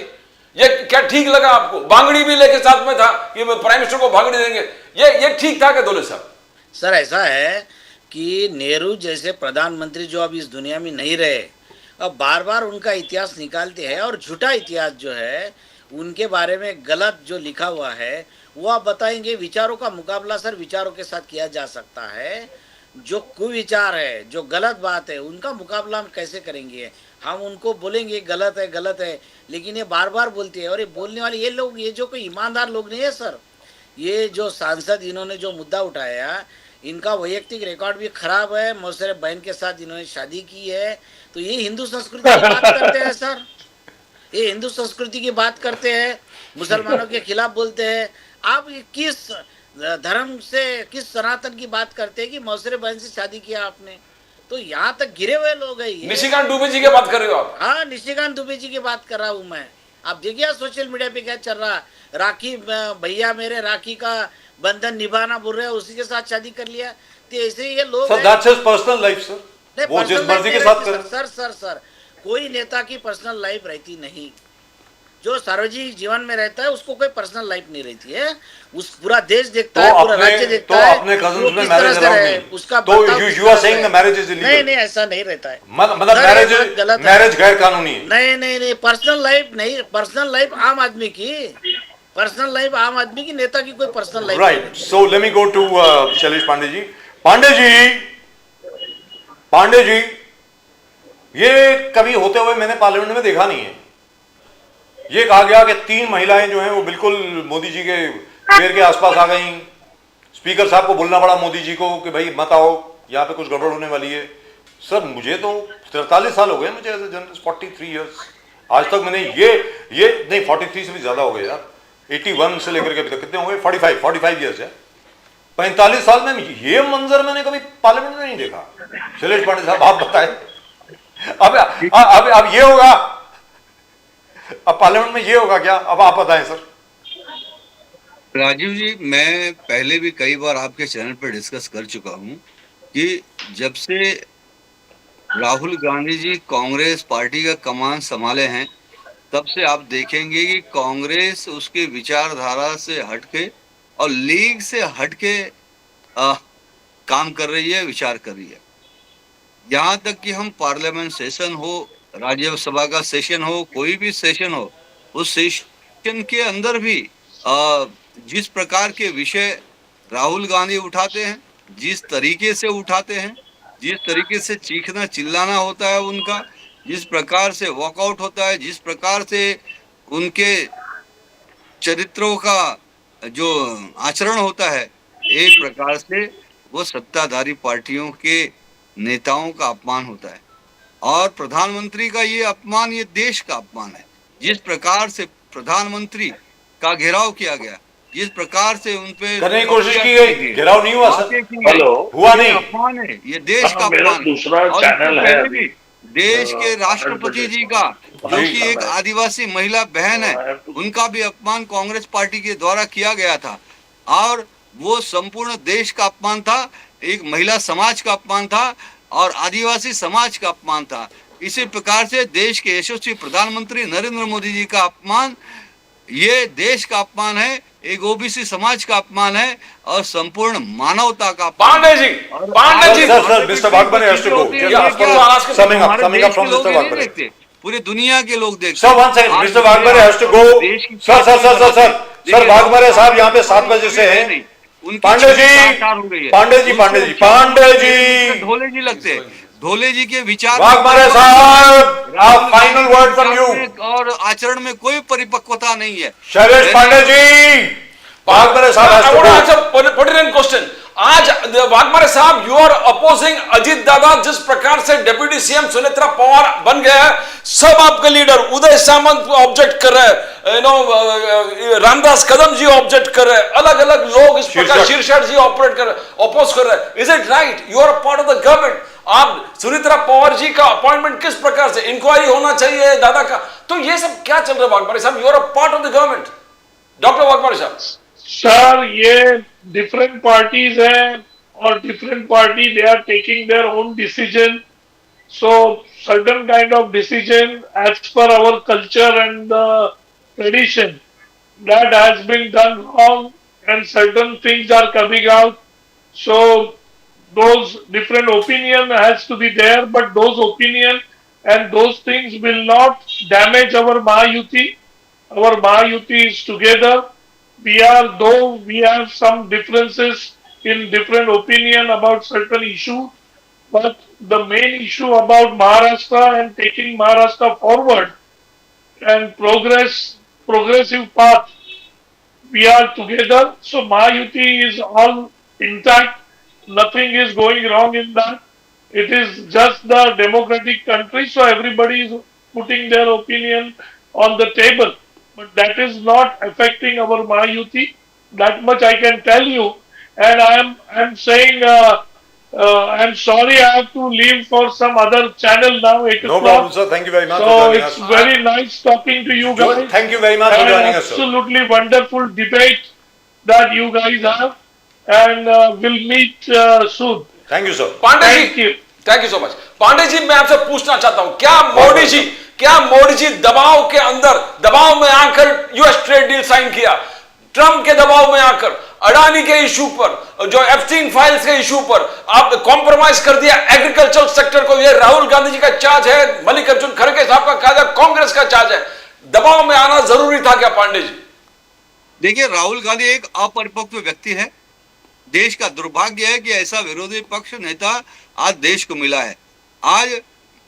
ये क्या ठीक लगा आपको? बांगड़ी भी लेके साथ में था कि प्राइम मिनिस्टर को बांगड़ी देंगे, ये ठीक था क्या दोले साहब? सर ऐसा है कि नेहरू जैसे प्रधानमंत्री जो अब इस दुनिया में नहीं रहे, अब बार बार उनका इतिहास निकालते हैं, और झूठा इतिहास जो है उनके बारे में गलत जो लिखा हुआ है वो आप बताएंगे। विचारों का मुकाबला सर विचारों के साथ किया जा सकता है। जो कुविचार है, जो गलत बात है, उनका मुकाबला हम कैसे करेंगे? हम उनको बोलेंगे गलत है, गलत है, लेकिन ये बार बार बोलते हैं। और ये बोलने वाले ये लोग, ये जो कोई ईमानदार लोग नहीं है सर। ये जो सांसद इन्होंने जो मुद्दा उठाया, इनका वैयक्तिक रिकॉर्ड भी खराब है। मौसेरे बहन के साथ इन्होंने शादी की है, तो ये हिंदू संस्कृति की बात करते हैं सर। ये हिंदू संस्कृति की बात करते हैं, मुसलमानों के खिलाफ बोलते हैं। आप किस धर्म से, किस सनातन की बात करते हैं कि मौसेरे बहन से शादी किया आपने? तो यहाँ तक गिरे हुए लोग हैं ये। निशिकांत दुबे जी की बात कर रहे हो आप? हाँ, निशिकांत दुबे जी की बात कर रहा हूँ मैं। आप देखिए सोशल मीडिया पे क्या चल रहा, राखी भैया मेरे राखी का बंधन निभाना बोल रहे हैं, उसी के साथ शादी कर लिया। तो ऐसे ये लोग sir, that's his personal life sir, वो जिस मर्जी के साथ करे। सर कोई नेता की पर्सनल लाइफ रहती नहीं। जो सार्वजनिक जीवन में रहता है उसको कोई पर्सनल लाइफ नहीं रहती है। उस पूरा देश देखता है, पूरा राज्य देखता है। तो अपने कजिन्स में मैरिज अलाउड नहीं, उसका तो you are saying the marriage is illegal? नहीं, ऐसा नहीं रहता है। मतलब मैरिज गैर कानूनी है? नहीं, पर्सनल लाइफ नहीं। पर्सनल लाइफ आम आदमी की, पर्सनल लाइफ आम आदमी की, नेता की कोई personal life. Right. So let me go to Shailesh Pandey ji. Pandey ji, ये कभी होते हुए मैंने पार्लियामेंट में देखा नहीं है। ये कहा गया कि 3 महिलाएं जो हैं वो बिल्कुल मोदी जी के पैर के आसपास आ गई। स्पीकर साहब को बोलना पड़ा मोदी जी को कि भाई मत आओ, यहाँ पे कुछ गड़बड़ होने वाली है। सर, मुझे तो 43 साल हो गए मुझे एज ए जर्नलिस्ट, 43 इयर्स। आज तक मैंने ये नहीं, 43 से भी ज्यादा हो गए यार। 81 से लेकर के अभी तक कितने हो गए? 45 इयर्स है। 45 साल में ये मंजर मैंने कभी पार्लियामेंट में नहीं देखा। शैलेश पांडे साहब, आप बताएं। अब ये होगा, अब पार्लियामेंट में ये होगा क्या? अब आप बताएं सर। राजीव जी, मैं पहले भी कई बार आपके चैनल पर डिस्कस कर चुका हूं कि जब से राहुल गांधी जी कांग्रेस पार्टी का कमान संभाले हैं, तब से आप देखेंगे कि कांग्रेस उसके विचारधारा से हटके और लीग से हटके काम कर रही है, विचार कर रही है। यहाँ तक कि हम पार्लियामेंट सेशन हो, राज्यसभा का सेशन हो, कोई भी सेशन हो, उस सेशन के अंदर भी जिस प्रकार के विषय राहुल गांधी उठाते हैं, जिस तरीके से उठाते हैं, जिस तरीके से चीखना चिल्लाना होता है उनका, जिस प्रकार से वॉकआउट होता है, जिस प्रकार से उनके चरित्रों का जो आचरण होता है, एक प्रकार से वो सत्ताधारी पार्टियों के नेताओं का अपमान होता है। और प्रधानमंत्री का ये अपमान, ये देश का अपमान है। जिस प्रकार से प्रधानमंत्री का घेराव किया गया, जिस प्रकार से उनपे करने की कोशिश की गई, घेराव नहीं हुआ सर। हेलो, हुआ नहीं। अपमान है, ये देश का अपमान। दूसरा चैनल है अभी। देश के राष्ट्रपति जी का, जो कि एक आदिवासी महिला बहन है, उनका भी अपमान कांग्रेस पार्टी के द्वारा किया गया था। और वो संपूर्ण देश का अपमान था, एक महिला समाज का अपमान था और आदिवासी समाज का अपमान था। इसी प्रकार से देश के यशस्वी प्रधानमंत्री नरेंद्र मोदी जी का अपमान, ये देश का अपमान है, एक ओबीसी समाज का अपमान है और संपूर्ण मानवता का अपमान। Pandey ji, sir, mister Waghmare has to go. Summing up from mister Waghmare. पूरी दुनिया के लोग देखते। Sir, 1 second, mister Waghmare has to go. Sir, Waghmare sahab यहाँ पे 7 बजे से हैं। उनकी पांडे जी, साकार हो गई है। पांडे जी, पांडे जी, पांडे जी, ढोले जी लगते हैं। ढोले जी के विचार वाघमारे साहब, आप फाइनल वर्ड फ्रॉम यू। और आचरण में कोई परिपक्वता नहीं है। शैलेश पांडे जी, वाघमारे साहब has I to want to go. answer pertinent question. आज वाघमारे साहब, यू आर अपोजिंग अजीत दादा। जिस प्रकार से डिप्यूटी सीएम सुनेत्रा पवार बन गया है, सब आपके लीडर, उदय सामंत ऑब्जेक्ट कर रहे हैं, रामदास कदम जी ऑब्जेक्ट कर रहे हैं, अलग अलग लोग इस प्रकार, शीर्षद जी ऑपरेट कर रहे हैं, अपोज कर रहे हैं। Is it right? You are a part of the government. आप सुनेत्रा पवार जी का अपॉइंटमेंट किस प्रकार से, इंक्वायरी होना चाहिए दादा का, तो ये सब क्या चल रहा है वाघमारे साहब? You are a part of the government, doctor Waghmare साहब। सर, ये डिफरेंट पार्टीज हैं और different party they are taking their own decision. So certain kind of decision as per our culture and tradition that has been done wrong, and certain things are coming out. So those different opinion has to be there, but those opinion and those things will not damage our Mahayuti. Our Mahayuti is together. Though we have some differences in different opinion about certain issue, but the main issue about Maharashtra and taking Maharashtra forward and progressive path, we are together. So Mahayuti is all intact. Nothing is going wrong in that. It is just the democratic country, so everybody is putting their opinion on the table. But that is not affecting our Mahayuti. That much I can tell you. And I am saying, I'm sorry I have to leave for some other channel now, 8 No o'clock. problem, sir. Thank you very much for So joining it's us. very nice talking to you guys. Thank you very much for And joining us, sir. absolutely wonderful debate that you guys have. And we'll meet soon. Thank you, sir. Pandey Thank ji, you. Thank you so much. Pandey ji, मैं आपसे पूछना चाहता हूं, क्या मोदी जी दबाव के अंदर, दबाव में आकर यूएस ट्रेड डील साइन किया, ट्रंप के दबाव में आकर, अडानी के इशू पर, जो एप्स्टीन फाइल्स के इशू पर आप कॉम्प्रोमाइज कर दिया एग्रीकल्चर सेक्टर को। ये राहुल गांधी जी का चार्ज है, मल्लिकार्जुन खड़गे साहब का चार्ज है, कांग्रेस का चार्ज है। दबाव में आना जरूरी था क्या पांडे जी? देखिए, राहुल गांधी एक अपरिपक्व व्यक्ति है। देश का दुर्भाग्य है कि ऐसा विरोधी पक्ष नेता आज देश को मिला है। आज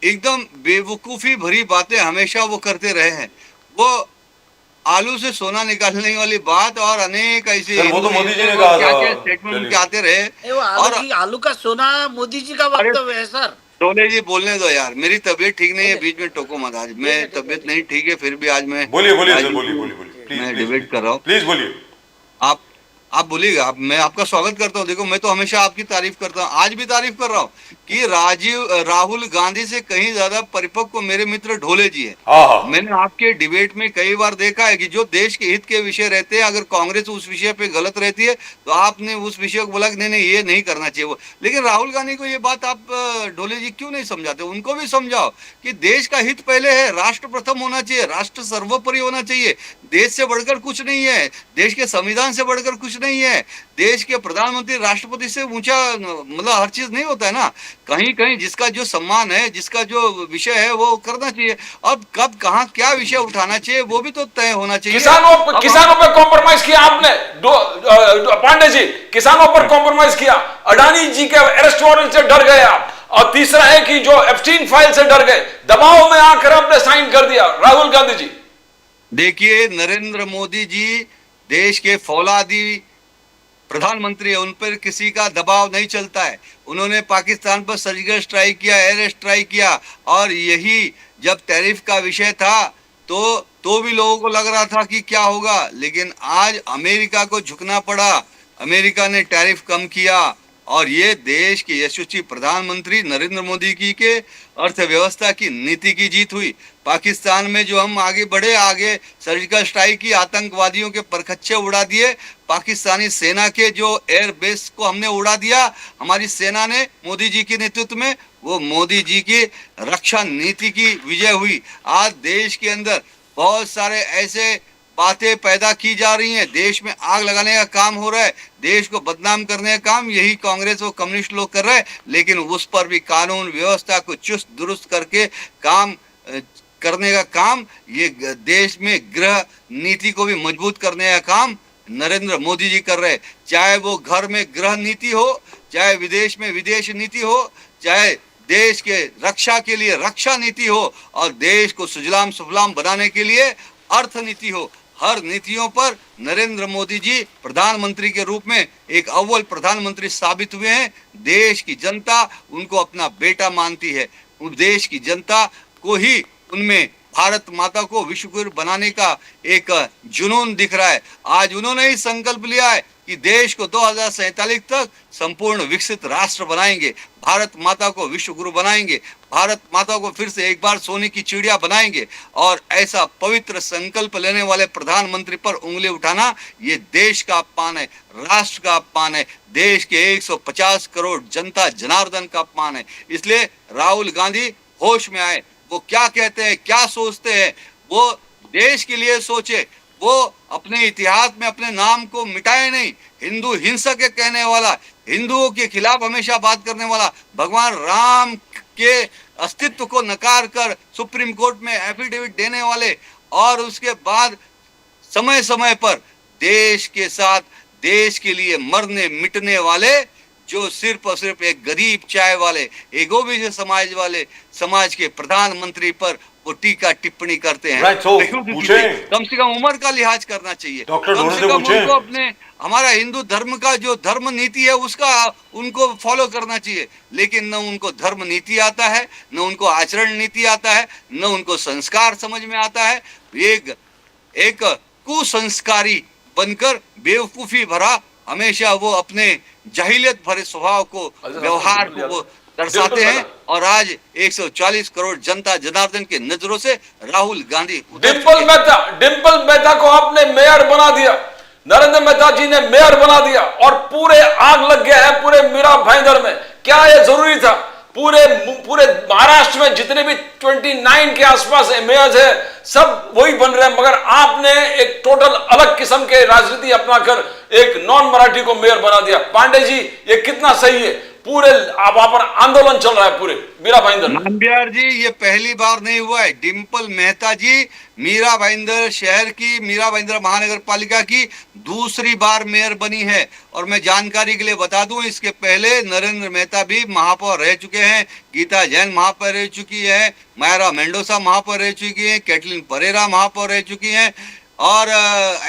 एकदम बेवकूफी भरी बातें हमेशा वो करते रहे हैं। वो आलू से सोना निकालने वाली बात और अनेक ऐसे सर, वो तो मोदी जी ने कहा था। क्या स्टेटमेंट आते रहे। वो आलू का सोना मोदी जी का वक्तव्य है सर। डोले जी, बोलने दो यार, मेरी तबीयत ठीक नहीं है, बीच में टोको मत। आज मैं तबीयत नहीं ठीक है, फिर भी आज मैं बोलिए सर, बोलिए प्लीज। मैं डिबेट कर रहा हूँ। प्लीज बोलिए। आप बोलिएगा, मैं आपका स्वागत करता हूं। देखो, मैं तो हमेशा आपकी तारीफ करता हूं, आज भी तारीफ कर रहा हूं कि राहुल गांधी से कहीं ज्यादा परिपक्व मेरे मित्र ढोले जी है। मैंने आपके डिबेट में कई बार देखा है कि जो देश के हित के विषय रहते हैं, अगर कांग्रेस उस विषय पे गलत रहती है तो आपने उस विषय को बोला कि नहीं ये नहीं करना चाहिए वो। लेकिन राहुल गांधी को ये बात आप ढोले जी क्यों नहीं समझाते? उनको भी समझाओ कि देश का हित पहले है, राष्ट्र प्रथम होना चाहिए, राष्ट्र सर्वोपरि होना चाहिए। देश से बढ़कर कुछ नहीं है, देश के संविधान से बढ़कर कुछ नहीं है, देश के प्रधानमंत्री राष्ट्रपति से ऊंचा मतलब हर चीज नहीं होता है ना। कहीं कहीं जिसका जो सम्मान है, जिसका जो विषय है वो करना चाहिए। अब कब कहाँ क्या विषय उठाना चाहिए वो भी तो तय होना चाहिए। किसानों पर कॉम्प्रोमाइज किया आपने, पांडे जी, किसानों पर कॉम्प्रोमाइज किया, अडानी जी के अरेस्ट वारंट से डर गए आप, और तीसरा है कि जो एप्स्टीन फाइल से डर गए, दबाव में आकर आपने साइन कर दिया राहुल गांधी जी। देखिए, नरेंद्र मोदी जी देश के फौलादी प्रधानमंत्री है, उन पर किसी का दबाव नहीं चलता है। उन्होंने पाकिस्तान पर सर्जिकल स्ट्राइक किया, एयर स्ट्राइक किया, और यही जब टैरिफ का विषय था तो भी लोगों को लग रहा था कि क्या होगा, लेकिन आज अमेरिका को झुकना पड़ा। अमेरिका ने टैरिफ कम किया और ये देश के यशस्वी प्रधानमंत्री नरेंद्र मोदी की के अर्थव्यवस्था की नीति की जीत हुई। पाकिस्तान में जो हम आगे बढ़े, आगे सर्जिकल स्ट्राइक की, आतंकवादियों के परखच्चे उड़ा दिए, पाकिस्तानी सेना के जो एयर बेस को हमने उड़ा दिया, हमारी सेना ने मोदी जी के नेतृत्व में, वो मोदी जी की रक्षा नीति की विजय हुई। आज देश के अंदर बहुत सारे ऐसे बातें पैदा की जा रही हैं, देश में आग लगाने का काम हो रहा है, देश को बदनाम करने का काम यही कांग्रेस और कम्युनिस्ट लोग कर रहे हैं। लेकिन उस पर भी कानून व्यवस्था को चुस्त दुरुस्त करके काम करने का काम, ये देश में गृह नीति को भी मजबूत करने का काम नरेंद्र मोदी जी कर रहे, चाहे वो घर में गृह नीति हो, चाहे विदेश में विदेश नीति हो, चाहे देश के रक्षा के लिए रक्षा नीति हो, और देश को सुजलाम सुफलाम बनाने के लिए अर्थ नीति हो, हर नीतियों पर नरेंद्र मोदी जी प्रधानमंत्री के रूप में एक अव्वल प्रधानमंत्री साबित हुए हैं। देश की जनता उनको अपना बेटा मानती है, उस देश की जनता को ही उनमें भारत माता को विश्व गुरु बनाने का एक जुनून दिख रहा है। आज उन्होंने ही संकल्प लिया है कि देश को 2047 तक संपूर्ण विकसित राष्ट्र बनाएंगे, भारत माता को विश्व गुरु बनाएंगे, भारत माता को फिर से एक बार सोने की चिड़िया बनाएंगे। और ऐसा पवित्र संकल्प लेने वाले प्रधानमंत्री पर उंगली उठाना ये देश का अपमान है, राष्ट्र का अपमान है, देश के 150 करोड़ जनता जनार्दन का अपमान है। इसलिए राहुल गांधी होश में आए, वो क्या कहते हैं, क्या सोचते हैं, वो देश के लिए सोचे, वो अपने इतिहास में अपने नाम को मिटाए नहीं। हिंदू हिंसक के कहने वाला, हिंदुओं के खिलाफ हमेशा बात करने वाला, भगवान राम के अस्तित्व को नकार कर सुप्रीम कोर्ट में एफिडेविट देने वाले, और उसके बाद समय समय पर देश के साथ देश के लिए मरने मिटने वाले, जो सिर्फ और सिर्फ एक गरीब चाय वाले, एक ओबीसी समाज वाले समाज के प्रधानमंत्री पर वो टीका टिप्पणी करते हैं। Right, so, कम से कम उम्र का लिहाज करना चाहिए, कम से कम उनको अपने हमारा हिंदू धर्म का जो धर्म नीति है उसका उनको फॉलो करना चाहिए। लेकिन न उनको धर्म नीति आता है, न उनको आचरण नीति आता है, न उनको संस्कार समझ में आता है। एक कुसंस्कारी बनकर बेवकूफी भरा हमेशा वो अपने जाहिलियत भरे स्वभाव को, व्यवहार को वो दर्शाते हैं। और आज 140 करोड़ जनता जनार्दन के नजरों से राहुल गांधी डिंपल मेहता को आपने मेयर बना दिया, नरेंद्र मेहता जी ने मेयर बना दिया, और पूरे आग लग गया है पूरे मीरा भाईंदर में। क्या ये जरूरी था? पूरे महाराष्ट्र में जितने भी 29 के आसपास मेयर्स है सब वही बन रहे हैं, मगर आपने एक टोटल अलग किस्म के राजनीति अपनाकर एक नॉन मराठी को मेयर बना दिया। पांडे जी, ये कितना सही है? पूरे वहां पर आंदोलन चल रहा है पूरे मीरा भाईंदर। नंबियार जी, ये पहली बार नहीं हुआ है। डिंपल मेहता जी मीरा भाईंदर शहर की, मीरा भाईंदर महानगर पालिका की दूसरी बार मेयर बनी है। और मैं जानकारी के लिए बता दूं, इसके पहले नरेंद्र मेहता भी महापौर रह चुके हैं, गीता जैन महापौर रह चुकी है, मायरा मेंडोसा महापौर रह चुकी है, कैटलिन परेरा महापौर रह चुकी हैं। और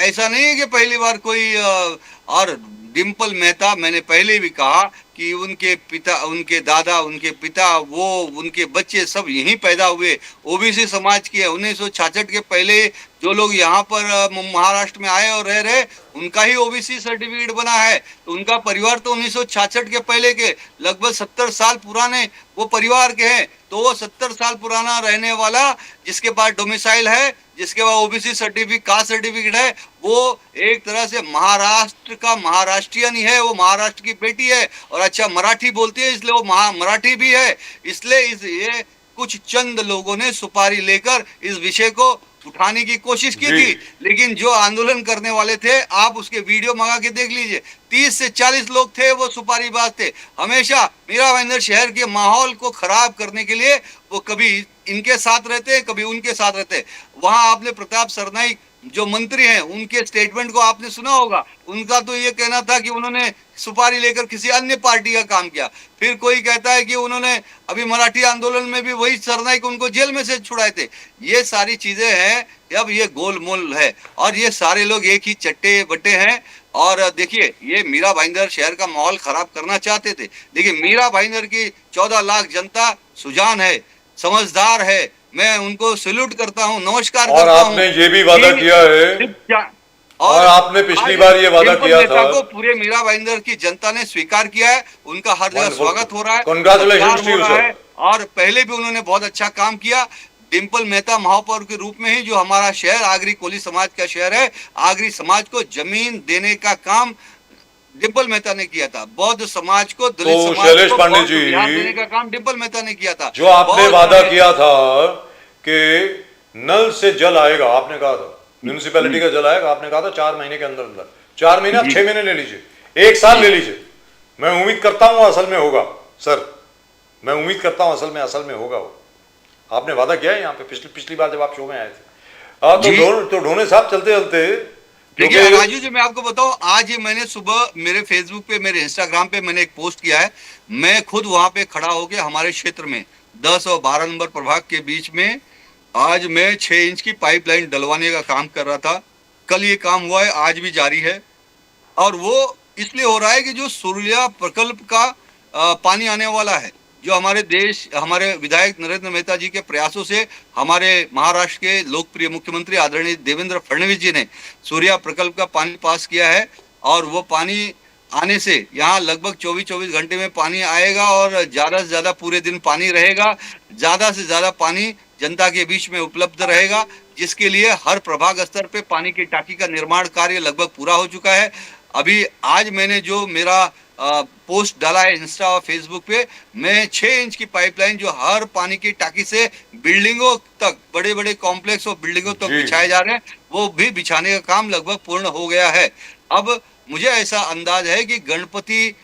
ऐसा नहीं है कि पहली बार कोई और डिंपल मेहता, मैंने पहले भी कहा कि उनके पिता, उनके दादा, उनके पिता, वो उनके बच्चे सब यहीं पैदा हुए, ओबीसी समाज की है। 1966 के पहले जो लोग यहाँ पर महाराष्ट्र में आए और रह रहे, उनका ही ओबीसी सर्टिफिकेट बना है। तो उनका परिवार तो 1966 के पहले के लगभग 70 साल पुराने वो परिवार के हैं। तो वो 70 साल पुराना रहने वाला, जिसके पास डोमिसाइल है, जिसके पास ओबीसी सर्टिफिकेट, कास्ट सर्टिफिकेट है, वो एक तरह से महाराष्ट्र का महाराष्ट्रियन ही है। वो महाराष्ट्र की बेटी है और अच्छा मराठी बोलती है, इसलिए वो मराठी भी है। इसलिए ये कुछ चंद लोगों ने सुपारी लेकर इस विषय को उठाने की कोशिश की थी, लेकिन जो आंदोलन करने वाले थे, आप उसके वीडियो मंगा के देख लीजिए, 30 से 40 लोग थे, वो सुपारीबाज थे। हमेशा मीरा भाईंदर शहर के माहौल को खराब करने के लिए वो कभी इनके साथ रहते, कभी उनके साथ रहते। वहां आपने प्रताप सरनाईक जो मंत्री हैं, उनके स्टेटमेंट को आपने सुना होगा। उनका तो ये कहना था कि उन्होंने सुपारी लेकर किसी अन्य पार्टी का काम किया। फिर कोई कहता है कि उन्होंने अभी मराठी आंदोलन में भी वही सरनाईक उनको जेल में से छुड़ाए थे। ये सारी चीजें हैं, अब ये गोलमोल है और ये सारे लोग एक ही चट्टे बट्टे हैं। और देखिए, ये मीरा भाईंदर शहर का माहौल खराब करना चाहते थे। देखिए, मीरा भाईंदर की 14 लाख जनता सुजान है, समझदार है, मैं उनको सैल्यूट करता हूँ, नमस्कार करता हूँ। और आपने ये भी वादा किया है, और आपने पिछली बार ये वादा किया था को पूरे मीरा भाईंदर की जनता ने स्वीकार किया है। उनका हर जगह स्वागत हो रहा है, कांग्रेचुलेशंस टू यू सर। और पहले भी उन्होंने बहुत अच्छा काम किया। डिंपल मेहता महापौर के रूप में ही जो हमारा शहर आगरी कोली समाज का शहर है, आगरी समाज को जमीन देने का काम डिंपल मेहता ने किया था। बौद्ध समाज को, दलित समाज को पांडे जी देने का काम डिंपल मेहता ने किया था। जो आपने वादा किया था कि नल से जल आएगा, आपने कहा था म्यूनिसिपैलिटी का जल आएगा, आपने कहा था 4 महीने के अंदर अंदर। 4 महीने, आप 6 महीने ले लीजिए, 1 साल ले लीजिए। मैं उम्मीद करता हूं असल में होगा सर, मैं उम्मीद करता हूं असल में होगा वो। आपने वादा किया है यहाँ पे पिछली बार जब आप शो में आए थे। तो ढोने साहब चलते चलते देखिए क्योंकि राजू जी, मैं आपको बताऊं, आज ही मैंने सुबह मेरे फेसबुक पे, मेरे इंस्टाग्राम पे मैंने एक पोस्ट किया है। मैं खुद वहां पे खड़ा होके हमारे क्षेत्र में 10 और 12 नंबर प्रभाग के बीच में आज मैं 6 इंच की पाइपलाइन डलवाने का काम कर रहा था। कल ये काम हुआ है, आज भी जारी है। और वो इसलिए हो रहा है कि जो सूर्या प्रकल्प का पानी आने वाला है, जो हमारे देश, हमारे विधायक नरेंद्र मेहता जी के प्रयासों से हमारे महाराष्ट्र के लोकप्रिय मुख्यमंत्री आदरणीय देवेंद्र फडणवीस जी ने सूर्या प्रकल्प का पानी पास किया है। और वो पानी आने से यहाँ लगभग 24-24 घंटे में पानी आएगा और ज्यादा से ज्यादा पूरे दिन पानी रहेगा। ज्यादा से ज्यादा पानी जनता के बीच में उपलब्ध रहेगा, जिसके लिए हर प्रभाग स्तर पे पानी की टाकी का निर्माण कार्य लगभग पूरा हो चुका है। अभी आज मैंने जो मेरा पोस्ट डाला है इंस्टा और फेसबुक पे, मैं 6 इंच की पाइपलाइन जो हर पानी की टाकी से बिल्डिंगों तक, बड़े बड़े कॉम्प्लेक्स और बिल्डिंगों तक बिछाए जा रहे हैं, वो भी बिछाने का काम लगभग पूर्ण हो गया है। अब मुझे ऐसा अंदाज है कि गणपति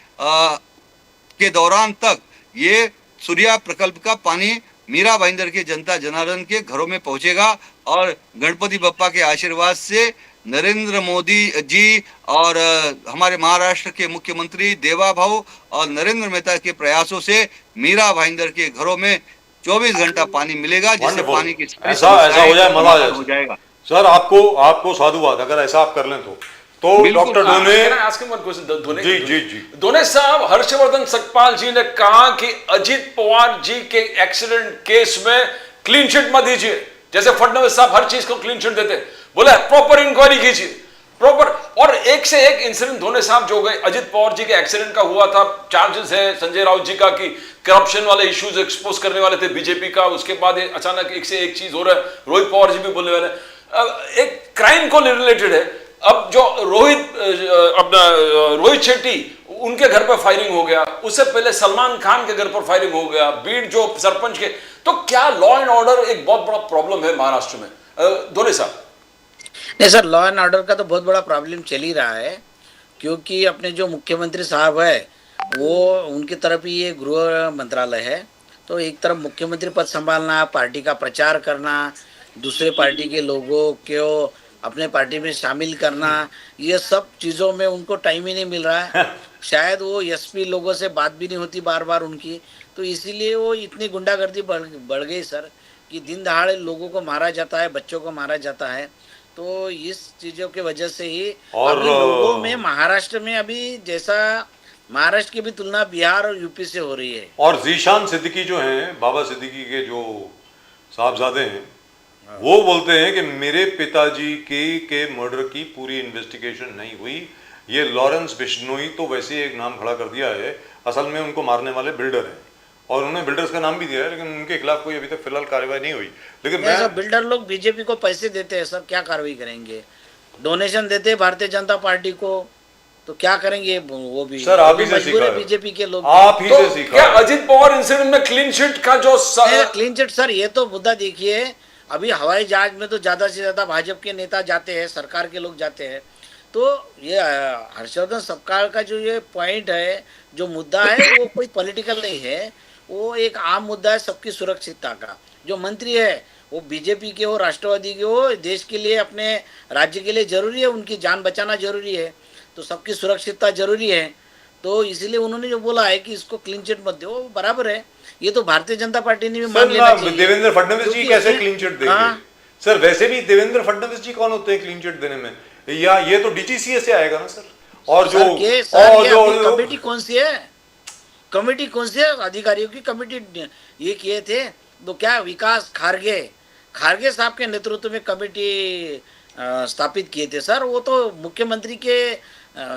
के दौरान तक ये सूर्या प्रकल्प का पानी मीरा भाईंदर के जनता जनार्दन के घरों में पहुंचेगा। और गणपति बप्पा के आशीर्वाद से नरेंद्र मोदी जी और हमारे महाराष्ट्र के मुख्यमंत्री देवा भाऊ और नरेंद्र मेहता के प्रयासों से मीरा भाईंदर के घरों में 24 घंटा पानी मिलेगा, जिससे Wonderful. पानी की ऐसा हो जाए, मजा आ हो जाए जाएगा। सर। आपको साधुवाद, अगर ऐसा आप कर लें तो बिल्कुल। डॉक्टर दोने Can I ask him one question? जी। दोने साहब, हर्षवर्धन सकपाल जी ने कहा कि अजित पवार जी के एक्सीडेंट केस में क्लीन चिट मत दीजिए, जैसे फडणवीस साहब हर चीज को क्लीन चिट देते। बोले प्रॉपर इंक्वायरी कीजिए, प्रॉपर। और एक से एक इंसिडेंट धोने साहब जो गए, अजित पवार जी के एक्सीडेंट का हुआ था, चार्जेस है संजय राउत जी का कि करप्शन वाले इश्यूज एक्सपोज करने वाले थे बीजेपी का। उसके बाद अचानक एक से एक चीज हो रहा है, रोहित पवार जी भी बोलने वाले। एक क्राइम को रिलेटेड है। अब जो रोहित शेट्टी, उनके घर पर फायरिंग हो गया, उससे पहले सलमान खान के घर पर फायरिंग हो गया, बीट जो सरपंच के। तो क्या लॉ एंड ऑर्डर एक बहुत बड़ा प्रॉब्लम है महाराष्ट्र में? दोने साहब। नहीं सर, लॉ एंड ऑर्डर का तो बहुत बड़ा प्रॉब्लम चल ही रहा है, क्योंकि अपने जो मुख्यमंत्री साहब है वो, उनकी तरफ ही ये गृह मंत्रालय है। तो एक तरफ मुख्यमंत्री पद संभालना, पार्टी का प्रचार करना, दूसरे पार्टी के लोगों को अपने पार्टी में शामिल करना, ये सब चीज़ों में उनको टाइम ही नहीं मिल रहा है। शायद वो एसपी लोगों से बात भी नहीं होती बार बार उनकी, तो इसीलिए वो इतनी गुंडागर्दी बढ़ गई सर, कि दिन दहाड़े लोगों को मारा जाता है, बच्चों को मारा जाता है। तो इस चीज़ों की वजह से ही और अभी लोगों में महाराष्ट्र में अभी जैसा महाराष्ट्र की भी तुलना बिहार और यूपी से हो रही है। और जीशान सिद्दीकी जो हैं, बाबा सिद्दीकी के जो साहबजादे हैं, वो बोलते हैं कि मेरे पिताजी के मर्डर की पूरी इन्वेस्टिगेशन नहीं हुई, ये लॉरेंस बिश्नोई तो वैसे एक नाम खड़ा कर दिया है, असल में उनको मारने वाले बिल्डर हैं और उन्होंने बिल्डर्स का नाम भी दिया है, लेकिन उनके खिलाफ कोई अभी तक फिलहाल कार्रवाई नहीं हुई। लेकिन मैं सब बिल्डर लोग बीजेपी को पैसे देते हैं सर, क्या कार्रवाई करेंगे? डोनेशन देते हैं भारतीय जनता पार्टी को, तो क्या करेंगे वो भी? सर आप ही से सीखा है, बीजेपी के लोग आप ही से सीखा क्या है। अजित पवार इंसिडेंट में क्लीन चिट का जो क्लीन चिट सर, ये तो मुद्दा देखिए, अभी हवाई जहाज में तो ज्यादा से ज्यादा भाजपा के नेता जाते हैं, सरकार के लोग जाते हैं। तो ये हर्षवर्धन सकपाल का जो ये पॉइंट है, जो मुद्दा है, वो कोई पॉलिटिकल नहीं है, वो एक आम मुद्दा है सबकी सुरक्षितता का। जो मंत्री है वो बीजेपी के हो, राष्ट्रवादी के हो, देश के लिए, अपने राज्य के लिए जरूरी है, उनकी जान बचाना जरूरी है, तो सबकी सुरक्षितता जरूरी है। तो इसीलिए उन्होंने जो बोला है कि इसको क्लीन चिट मत दो, वो बराबर है। ये तो भारतीय जनता पार्टी ने भी मान लेना चाहिए। देवेंद्र फडणवीस जी कैसे क्लीन चिट देंगे? सर वैसे भी देवेंद्र फडणवीस जी कौन होते हैं क्लीन चिट देने में? या ये तो डीजीसीए से आएगा ना सर। और जो कमेटी कौन सी है, कमेटी कौन सी है? अधिकारियों की कमेटी ये किए थे, तो क्या विकास खारगे साहब के नेतृत्व में कमेटी स्थापित किए थे सर। वो तो मुख्यमंत्री के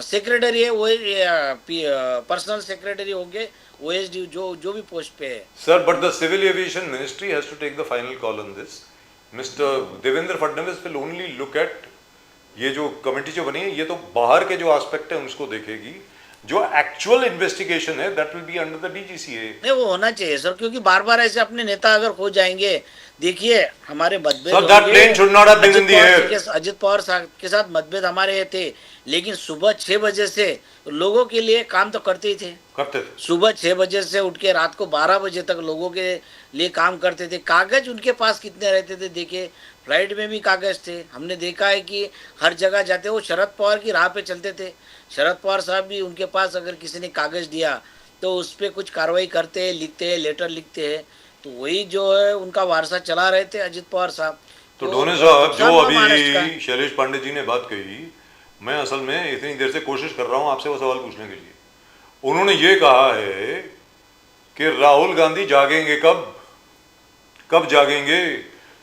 सेक्रेटरी है, वो पर्सनल सेक्रेटरी होंगे, ओएसडी जो भी पोस्ट पे है sir. But the civil aviation ministry has to take the final call on this. Mister Devendra Fadnavis will only look at, ये जो कमेटी जो बनी है, ये तो बाहर के जो एस्पेक्ट है उसको देखेगी, जो एक्चुअल इन्वेस्टिगेशन है that will be under the DGCA. नहीं, वो होना चाहिए सर, क्योंकि बार बार ऐसे अपने नेता अगर खो जाएंगे, देखिए हमारे मतभेद, अजित पवार के साथ मतभेद हमारे थे, लेकिन सुबह 6 बजे से लोगों के लिए काम तो करते ही थे, सुबह 6 बजे से उठ के रात को 12 बजे तक लोगों के लिए काम करते थे। कागज उनके पास कितने रहते थे, देखिए फ्लाइट में भी कागज थे। हमने देखा है कि हर जगह जाते वो शरद पवार की राह पे चलते थे। शरद पवार साहब भी उनके पास अगर किसी ने कागज दिया तो उस पर कुछ कार्रवाई करते हैं, लिखते हैं, लेटर लिखते हैं। तो वही जो है उनका वारसा चला रहे थे अजित पवार साहब। तो ढोने साहब जो नुकसान हुआ महाराष्ट्र अभी का। शैलेश पांडे जी ने बात कही, मैं असल में इतनी देर से कोशिश कर रहा हूं आपसे वो सवाल पूछने के लिए। उन्होंने ये कहा है कि राहुल गांधी जागेंगे कब जागेंगे,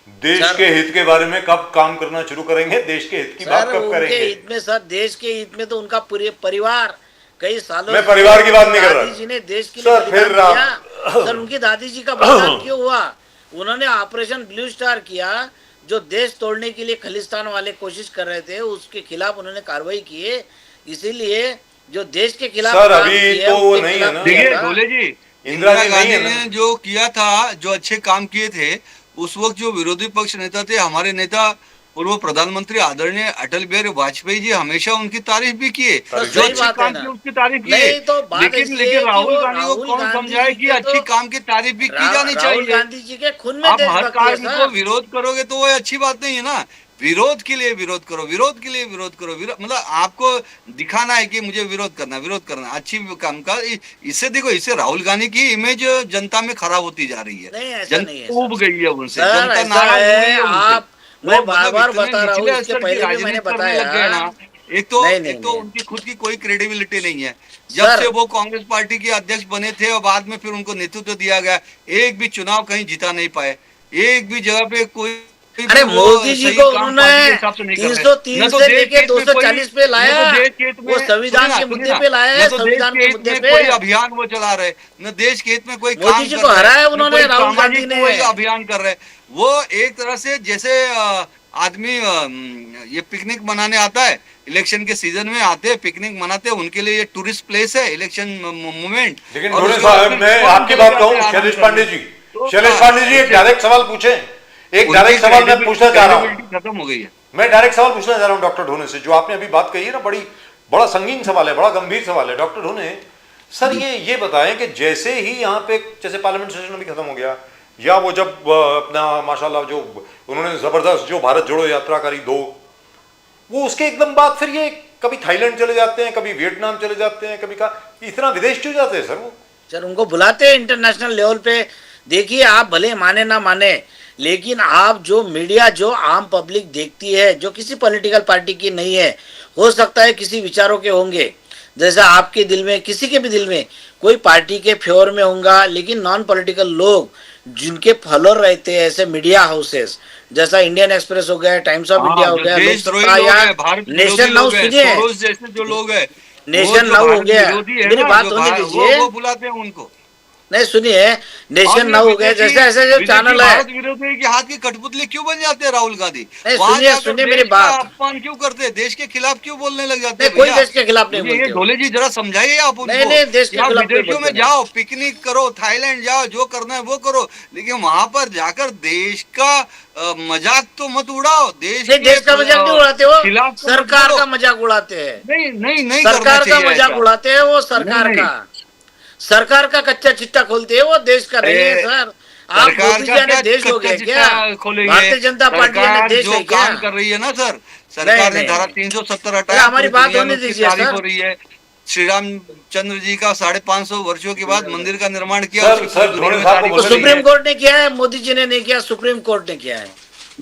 देश सर- के हित के बारे में कब काम करना शुरू करेंगे, देश के हित की बात सर कब उनके करेंगे। हित में, सर देश के हित में तो उनका पूरे परिवार कई सालों मैं से- परिवार की बात नहीं कर रहा। दादी जी ने देश के सर, लिए फिर बलिदान किया। आप- सर उनकी दादी जी का बलिदान क्यों हुआ? उन्होंने ऑपरेशन ब्लू स्टार किया, जो देश तोड़ने के लिए खलिस्तान वाले कोशिश कर रहे थे, उसके खिलाफ उन्होंने कार्रवाई किए। इसीलिए जो देश के खिलाफ सर, काम अभी किए, तो उनके नहीं है खिलाफ ना। किया देखिए था। ढोले जी, इंदिरा इंदिरा जी नहीं है गांधी ना। ने जो किया था, जो अच्छे काम किए थे, उस वक्त जो विरोधी पक्ष नेता थे, हमारे नेता पूर्व प्रधानमंत्री आदरणीय अटल बिहारी वाजपेयी जी हमेशा उनकी तारीफ भी किए। तो जो सही अच्छे बात है काम ना। किए उसकी तारीफ नहीं, किए। तो बात ऐसी है लेकिन कि राहुल वो गांधी को राहुल कौन गांधी समझाए जी कि के अच्छी तो- काम की तारीफ भी की जानी राहुल चाहिए। गांधी जी के खून में आप हर देशभक्ति है कार्य को सर। विरोध करोगे तो वो अच्छी बात नहीं है ना। विरोध के लिए विरोध करो, विरोध के लिए विरोध करो, मतलब आपको दिखाना है कि मुझे विरोध करना अच्छी काम का। इससे देखो, इससे राहुल गांधी की इमेज जनता में खराब होती जा रही है। नहीं, ऐसा नहीं है जनता सर। उब गई है उनसे, सर, जनता ऐसा नाराज हो गई है, है उनसे। आप मैं वो बार मतलब बार इतने बता रहा हूँ, निचले इसके स्तर की पहले भी मैंने राजनीति करने बताया। लग गए ना। एक नहीं, तो नहीं। उनकी खुद की कोई क्रेडिबिलिटी नहीं है। जब सर- से वो कांग्रेस पार्टी के अध्यक्ष बने थे और बाद में फिर उनको नेतृत्व दिया गया, एक भी चुनाव कहीं जीता नहीं पाए, एक भी जगह पे कोई। अरे वो मोदी जी सही को काम उन्होंने पार्टी के हिसाब से नहीं कर रहे। 303 न तो से देश लेके के हित में 240 पे कोई- लाया। न तो देश के हित में- वो संविधान सुनिए ना, के सुनिए मुद्दे ना, पे लाया न है, तो देश संविधान के के हित मुद्दे में पे। कोई अभियान वो चला रहे, न देश के हित में कोई मोदी काम जी कर को रहे, हराया न उन्होंने, कोई राहुल गांधी सामाजिक ने। कोई अभियान कर रहे। वो एक तरह से जैसे आदमी ये पिकनिक मनाने आता है, इलेक्शन के सीजन में आते हैं, पिकनिक मनाते हैं, उनके लिए ये टूरिस्ट प्लेस है इलेक्शन मूवमेंट। लेकिन ढोने साहब, मैं आपकी बात कहूँ, शैलेश पांडे जी, शैलेश पांडे जी एक डायरेक्ट सवाल पूछे। एक डायरेक्ट सवाल मैं पूछना चाह रहा हूँ। खत्म हो गई है। मैं डायरेक्ट सवाल पूछना चाह रहा हूँ डॉक्टर ढोने से। जो आपने अभी बात कही है ना, बड़ा संगीन सवाल है, बड़ा गंभीर सवाल है। डॉक्टर ढोने सर, ये बताएं कि जैसे ही यहाँ पे, जैसे पार्लियामेंट सेशन अभी खत्म हो गया, या वो जब अपना माशाल्लाह जो उन्होंने जबरदस्त जो भारत जोड़ो यात्रा करी दो, वो उसके एकदम बाद फिर ये कभी थाईलैंड चले जाते हैं, कभी वियतनाम चले जाते हैं, कभी इतना विदेश क्यों जाते हैं सर वो? सर उनको बुलाते हैं इंटरनेशनल लेवल पे। देखिए, आप भले माने ना माने, लेकिन आप जो मीडिया, जो आम पब्लिक देखती है, जो किसी पॉलिटिकल पार्टी की नहीं है, हो सकता है किसी विचारों के होंगे, जैसा आपके दिल में, किसी के भी दिल में कोई पार्टी के फेवर में होगा, लेकिन नॉन पॉलिटिकल लोग जिनके फॉलोअर रहते हैं, ऐसे मीडिया हाउसेस जैसा इंडियन एक्सप्रेस हो गया, टाइम्स ऑफ इंडिया हो गया, लोकसत्ता या नेशन नाउ, सुनिए, जैसे जो लोग हैं, नेशन नाउ हो गया, मेरी बात होने दीजिए। वो बुलाते हैं उनको। नहीं सुनिए, नेशन नाउ हो गया, जैसे ऐसे जो चैनल है। भारत विरोधी के हाथ की कठपुतली क्यों बन जाते हैं राहुल गांधी? नहीं, वहां सुनिए, जाकर सुनिए देश मेरी का बात। अपमान क्यों करते हैं? देश के खिलाफ क्यों बोलने लग जाते नहीं, हैं? कोई भैया, देश के खिलाफ नहीं मुझे ये बोलते हो। ढोले जी जरा समझाइए आप उनको। नहीं, देश के आप खिलाफ कोई विदेशों में बोलते जाओ, पिकनिक करो, थाईलैंड जाओ, जो करना है वो करो, लेकिन वहां पर जाकर देश का मजाक तो मत उड़ाओ। देश नहीं, देश का मजाक नहीं उड़ाते हो, खिलाफ तो मत सरकार बोलो। का मजाक उड़ाते हैं। नहीं सरकार करना का चाहिए मजाक ऐसा। उड़ाते हैं वो, सरकार नहीं, का, सरकार का कच्चा चिट्टा खोलते हैं वो, देश का नहीं है अरे, सर। आप सरकार मोदी जी का ने क्या देश हो कच्चा गया चिट्टा क्या? खोलेंगे? भारतीय जनता पार्टी ने सरकार देश जो है क्या? काम कर रही है ना सर, सरकार नहीं, ने नहीं, धारा नहीं। 370 अरे, हटाया, हमारी पूरी बात दुनिया होने में उसकी दीजिए, तारीफ सर। हो रही है। श्री रामचंद्र जी का 550 वर्षों के बाद मंदिर का निर्माण किया, सर, उसकी सर, पूरी दुनिया ढोले में साहब को तारीफ तो हो बोले रही सुप्रीम है। कोर्ट ने किया है, मोदी जी ने नहीं किया, सुप्रीम कोर्ट ने किया है।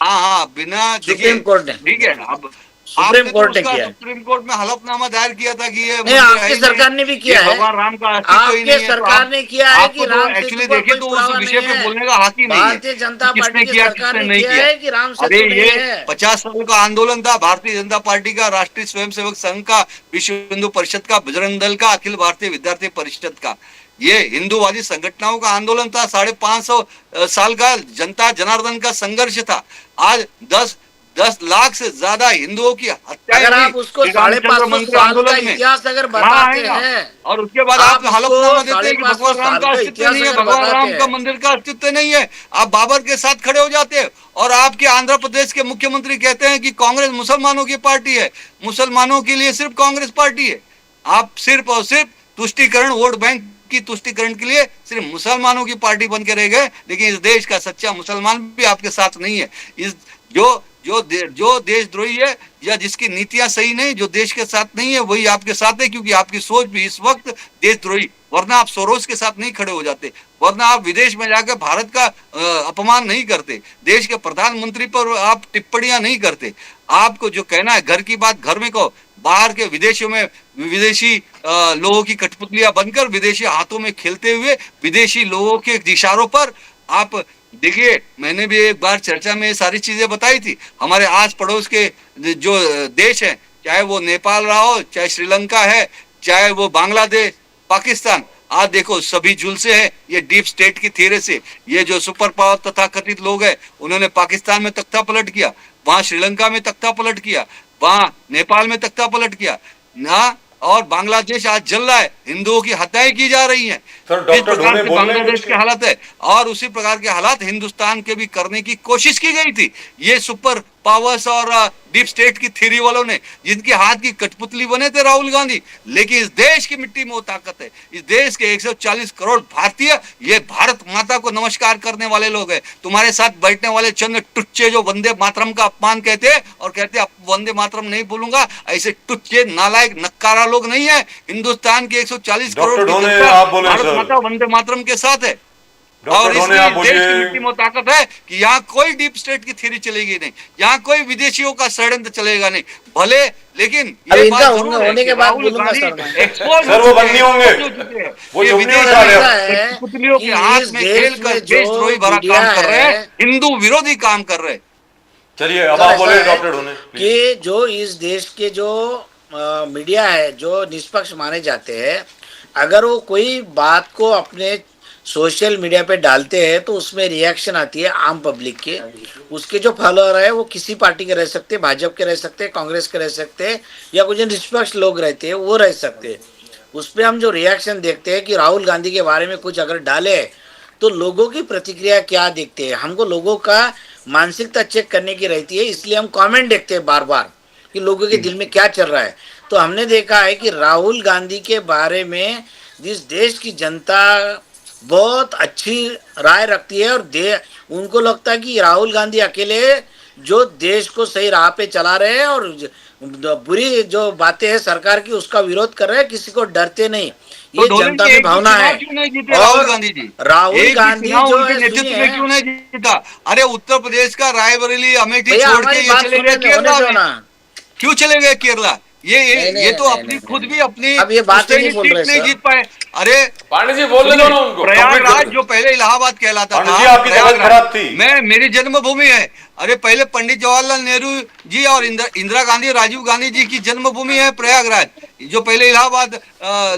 हाँ, बिना देखिए, सुप्रीम कोर्ट ने। ठीक है। अब सुप्रीम आपने तो कोर्ट ने उसका किया है। सुप्रीम कोर्ट में हलफनामा दायर किया था कि ये नहीं, मंदिर है आपकी ही सरकार नहीं, ने भी किया ये है। भगवान राम का अस्तित्व ही आपके नहीं है। तो सरकार ने किया है कि आपको तो राम एक्चुअली सेतु पर देखिए कोई तो उस पुरावा विषय नहीं पे है। बोलने का हक ही नहीं है। भारतीय जनता कि किसने पार्टी की किया, सरकार किसने ने नहीं किया है कि राम अरे सेतु नहीं ये है। 50 साल का आंदोलन था भारतीय जनता पार्टी का, राष्ट्रीय स्वयंसेवक संघ का, विश्व हिंदू परिषद का, बजरंग दल का, अखिल भारतीय विद्यार्थी परिषद का। ये हिंदूवादी संगठनों का आंदोलन था। 550 साल का जनता जनार्दन का संघर्ष था। आज 10 लाख से ज्यादा हिंदुओं की हत्या अगर आप उसको 550 साल का इतिहास अगर बताते हैं, और उसके बाद आप आप हलफनामा उसको देते हैं कि 550 भगवान राम साल का का अस्तित्व इतिहास नहीं है, अगर भगवान बताते राम का हैं। मंदिर का अस्तित्व नहीं है। आप बाबर के साथ खड़े हो जाते हैं और आपके आंध्र प्रदेश के मुख्यमंत्री कहते हैं कि कांग्रेस मुसलमानों की पार्टी है, मुसलमानों के लिए सिर्फ कांग्रेस पार्टी है। आप सिर्फ और सिर्फ तुष्टीकरण, वोट बैंक की तुष्टीकरण के लिए सिर्फ मुसलमानों की पार्टी बन के रह गए, लेकिन इस देश का सच्चा मुसलमान भी आपके साथ नहीं है। इस जो देशद्रोही है या जिसकी नीतियां सही नहीं, जो देश के साथ नहीं है, वही आपके साथ है, क्योंकि आपकी सोच भी इस वक्त देशद्रोही, वरना आप सोरोस के साथ नहीं खड़े हो जाते, वरना आप विदेश में जाकर भारत का अपमान नहीं करते, देश के प्रधानमंत्री पर आप टिप्पणियां नहीं करते। आपको जो कहना है घर की बात घर में कहो, बाहर के विदेशों में विदेशी लोगों की कठपुतलियां बनकर विदेशी हाथों में खेलते हुए विदेशी लोगों के इशारों पर आप देखिए, मैंने भी एक बार चर्चा में ये सारी चीजें बताई थी। हमारे आस पड़ोस के जो देश हैं, चाहे वो नेपाल रहा हो, चाहे श्रीलंका है, चाहे वो बांग्लादेश, पाकिस्तान, आज देखो सभी झुलसे हैं ये डीप स्टेट की थ्योरी से। ये जो सुपर पावर तथाकथित लोग हैं, उन्होंने पाकिस्तान में तख्ता पलट किया, वहां श्रीलंका में तख्ता पलट किया, वहां नेपाल में तख्ता पलट किया ना, और बांग्लादेश आज जल रहा है, हिंदुओं की हत्याएं की जा रही हैं। सर, इस डॉक्टर प्रकार ढोने के बोल रहे हैं बांग्लादेश कुछ? की हालत है, और उसी प्रकार के हालात हिंदुस्तान के भी करने की कोशिश की गई थी। ये सुपर पावर्स और डीप स्टेट की थ्योरी वालों ने, जिनके हाथ की कठपुतली बने थे राहुल गांधी, लेकिन इस देश की मिट्टी में वो ताकत है। इस देश के 140 करोड़ भारतीय ये भारत माता को नमस्कार करने वाले लोग हैं। तुम्हारे साथ बैठने वाले चंद टुच्चे जो वंदे मातरम का अपमान कहते हैं और कहते हैं वंदे मातरम नहीं बोलूंगा, ऐसे टुच्चे नालायक नक्कारा लोग नहीं है। हिंदुस्तान के 140 करोड़ डॉक्टर की ढोने, जनता आप बोले भारत सर। माता वंदे मातरम के साथ है। डॉक्टर और ढोने, इसलिए आप देश की बोलिए। मिट्टी में ताकत है कि यहाँ कोई डीप स्टेट की थ्योरी चलेगी नहीं, यहाँ कोई विदेशियों का षड्यंत्र चलेगा नहीं। भले, लेकिन अब ये इनका बात जरूर है होने कि के बाद राहुल बोलूंगा गांधी सर मैं। expose सर, हो वो चुके बंदी हैं, होंगे। expose हो चुके हैं। वो ये चुपने विदेश वाले में हैं। कठपुतलियों के कि हाथ इस में देश खेलकर में जो देशद्रोही भरा मीडिया काम कर रहे हैं, है, हिंदू विरोधी काम कर रहे हैं। चलिए, अब सर, आप ऐसा बोले है डॉक्टर ढोने, प्लीज। कि जो इस देश के जो मीडिया है, जो निष्पक्ष माने जाते हैं, अगर वो कोई बात को अपने सोशल मीडिया पे डालते हैं तो उसमें रिएक्शन आती है आम पब्लिक के। उसके जो फॉलोअर है वो किसी पार्टी के रह सकते हैं, भाजपा के रह सकते हैं, कांग्रेस के रह सकते हैं, या कुछ निष्पक्ष लोग रहते हैं वो रह सकते हैं। उस पर हम जो रिएक्शन देखते हैं कि राहुल गांधी के बारे में कुछ अगर डाले तो लोगों की प्रतिक्रिया क्या देखते हैं। हमको लोगों का मानसिकता चेक करने की रहती है, इसलिए हम कमेंट देखते हैं बार बार कि लोगों के दिल में क्या चल रहा है। तो हमने देखा है कि राहुल गांधी के बारे में जिस देश की जनता बहुत अच्छी राय रखती है, और उनको लगता है कि राहुल गांधी अकेले जो देश को सही राह पे चला रहे हैं, और बुरी जो बातें हैं सरकार की उसका विरोध कर रहे हैं, किसी को डरते नहीं। ये तो जनता में भावना है। क्यों नहीं जीते राहुल गांधी जी? राहुल एक भी गांधी चुनाव जो उनके है, नेतृत्व सुनिए, में क्यों नहीं जीता? अरे उत्तर प्रदेश का रायबरेली, अमेठी भैया छोड़ के हमारी ये बात चले सुनने गए दो, होने केरला दो में। ना। क्यों चले गए केरला? नहीं, ये तो नहीं, अपनी नहीं, खुद नहीं। भी अपनी अब ये बात ही नहीं बोल सीट रहे नहीं सर। जीत पाए। अरे पांडे जी बोलने दो ना उनको, complete प्रयागराज करो। जो पहले इलाहाबाद कहलाता पांडे था, जी, आपकी तबीयत प्रयागराज, खराब थी। मैं मेरी जन्मभूमि है। अरे पहले पंडित जवाहरलाल नेहरू जी और इंदिरा गांधी, राजीव गांधी जी की जन्मभूमि है प्रयागराज, जो पहले इलाहाबाद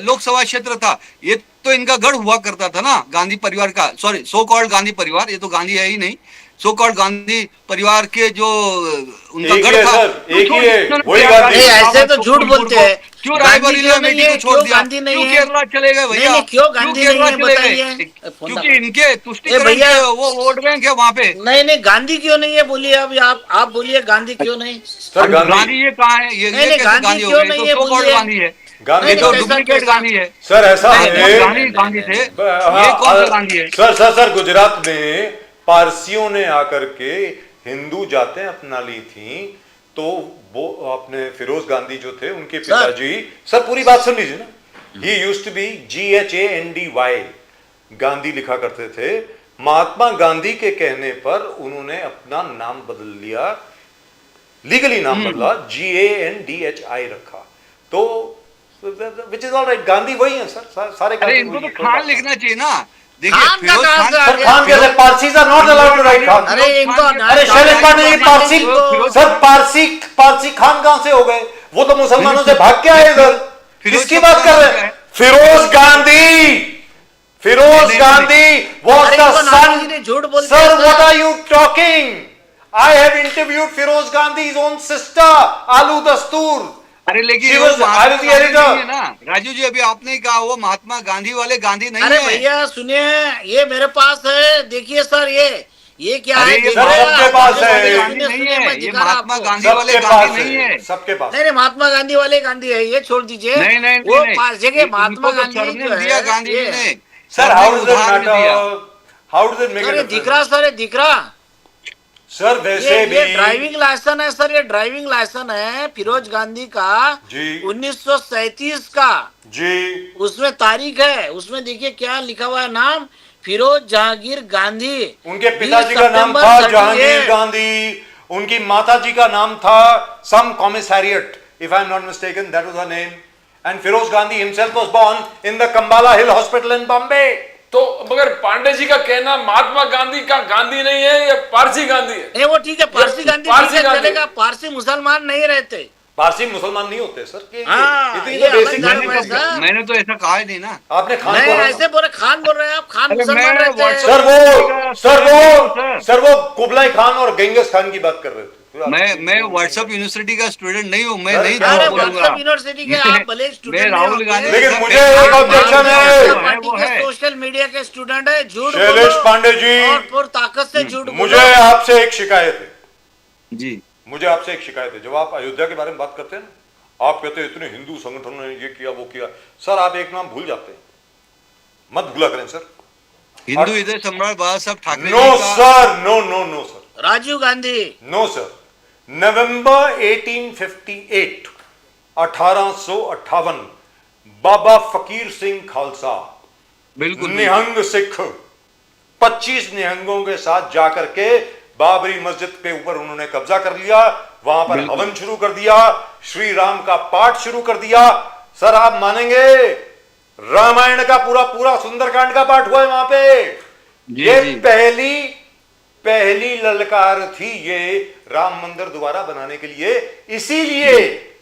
लोकसभा क्षेत्र था। ये तो इनका गढ़ हुआ करता था ना, गांधी परिवार का, सॉरी सो कॉल्ड गांधी परिवार, ये तो गांधी है ही नहीं, सो कॉल्ड गांधी परिवार के जो उनका एक ही गढ़ है था। सर, क्यों एक ही छोड़ है, दिया उन्होंने वही प्रयागराज गांधी। नहीं, को, ऐसे तो झूठ फूलपुर बोलते को? हैं। क्यों गांधी रायबरेली क्यों अमेठी नहीं को है? छोड़ क्यों दिया? गांधी नहीं क्यों है? केरला चले गए भैया? नहीं, क्यों गांधी केरला नहीं है चले बताइए। गए? फोन क्योंकि दबाओ। इनके तुष्टिकरण भैया, के वो वोट बैंक है वहां पे। नहीं नहीं, गांधी क्यों नहीं है बोलिए। अब आप बोलिए गांधी क्यों नहीं। सर, गांधी ये कहाँ है? ये नहीं, कैसे गांधी गांधी हो क्यों गए? नहीं तो है सो कॉल्ड बोलिए। गांधी है, गांधी ये तो कैसा- डुप्लीकेट कैसा? गांधी है। सर, ऐसा नहीं, है। गांधी गांधी थे, ये कौन सा गांधी है? सर, गुजरात में पारसियों ने आकर के हिंदू जातें अपना ली थी, तो वो अपने फिरोज गांधी जो थे उनके पिताजी, सर पूरी बात सुन लीजिए ना। He used to be GHANDY, Gandhi लिखा करते थे। महात्मा गांधी के कहने पर उन्होंने अपना नाम बदल लिया, लीगली नाम बदला, GANDHI रखा। तो which is all right, Gandhi वही है सर, सारे अरे गांधी इनको वही तो हैं। खान लिखना चाहिए ना। देखिए खान का फिरोज कहाँ खान, से आ सर गया? खान कैसे? Parsis are not allowed to write Khan. अरे इनको अरे शैलेश पांडे जी, सर पारसी खान कहां से हो गए? वो तो मुसलमानों से भाग के आए इधर। किसकी बात कर रहे हैं? फिरोज गांधी was अरे the इनको नारायण जी ने son. झूठ बोलते Sir, हैं, what sir. are you talking? I have interviewed Firoz Gandhi's own sister, Alu Dastoor. अरे लेकिन She वो was- Mahatma I was the Gandhi editor. नहीं है ना राजू जी, अभी आपने ही कहा वो महात्मा गांधी वाले गांधी नहीं अरे है। भैया सुनिए, ये मेरे पास है, देखिए सर, ये क्या अरे है? ये देखिए, सबके पास है। सुनिए, गांधी नहीं सुनिए, है, मैं ये दिखा रहा महात्मा आपको। गांधी वाले सबके गांधी पास नहीं है, है। सबके पास। नहीं महात्मा गांधी वाले गांधी है, ये छोड़ दीजिए। नहीं नहीं वो नहीं, पास जगह महात्मा इनको तो गांधी सरनेम जो दिया है, गांधी जी ये- ने। Sir, surname how does that उदाहरण दिया। matter? How does it make sir a ये difference? दिख रहा, सर ये दिख रहा। सर वैसे ये भी ड्राइविंग लाइसेंस है सर, ये ड्राइविंग लाइसेंस है फिरोज गांधी का जी 1937 का। जी उसमें तारीख है, उसमें देखिए क्या लिखा हुआ है, नाम फिरोज जहांगीर गांधी। उनके 20 पिताजी का नाम सितंबर था 38। जहांगीर गांधी, उनकी माता जी का नाम था सम Commissariat, if I am not mistaken that was her name, and Feroze Gandhi himself was born in the Cumballa Hill Hospital in Bombay. तो मगर पांडे जी का कहना महात्मा गांधी का गांधी नहीं है, ये पारसी गांधी है। नहीं वो ठीक है, पारसी गांधी पारसी ठीक है, गांधी। चलेगा, पारसी मुसलमान नहीं रहते। पारसी मुसलमान नहीं होते सर, हाँ, इतनी ये तो अलग बेसिक धर्म नहीं है करते। सर। मैंने तो ऐसा कहा ही नहीं ना। आपने खान नहीं बोला था। ऐसे बोले, खान बोल रहे हैं आप, खान अरे मुसलमान मैं रहते हैं। WhatsApp- सर वो कुबलाई खान और गेंगिस खान की बात कर रहे थे। मैं व्हाट्सएप यूनिवर्सिटी का स्टूडेंट नहीं हूँ, मैं अरे नहीं क्या झूठ अरे बोलूंगा। बोलूंगा। व्हाट्सएप यूनिवर्सिटी के आप भले मैं स्टूडेंट राहुल नहीं गांधी होते। लेकिन मुझे का एक ऑब्जेक्शन है। जो पार्टी वो के है। सोशल मीडिया के स्टूडेंट है, झूठ शैलेश बोलो पांडे जी, और पूरी ताकत से झूठ मुझे बोलो। आपसे एक शिकायत है। जी मुझे आपसे एक शिकायत है, जब आप अयोध्या के बारे में बात करते हैं ना, आप कहते हैं इतने हिंदू संगठनों ने ये किया वो किया। सर आप एक नाम भूल जाते हैं, मत भूला करें सर। हिंदू हृदय सम्राट बाबा साहब ठाकरे नो जी का sir, no no no sir, Rajiv Gandhi. No sir. नवंबर 1858 1858 बाबा फकीर सिंह खालसा बिल्कुल निहंग सिख 25 निहंगों के साथ जाकर के बाबरी मस्जिद के ऊपर उन्होंने कब्जा कर लिया, वहां पर बिल्कुल। हवन शुरू कर दिया, श्री राम का पाठ शुरू कर दिया। सर आप मानेंगे रामायण का पूरा पूरा सुंदरकांड का पाठ हुआ है वहां पे। जी, ये जी। पहली ललकार थी ये राम मंदिर दोबारा बनाने के लिए। इसीलिए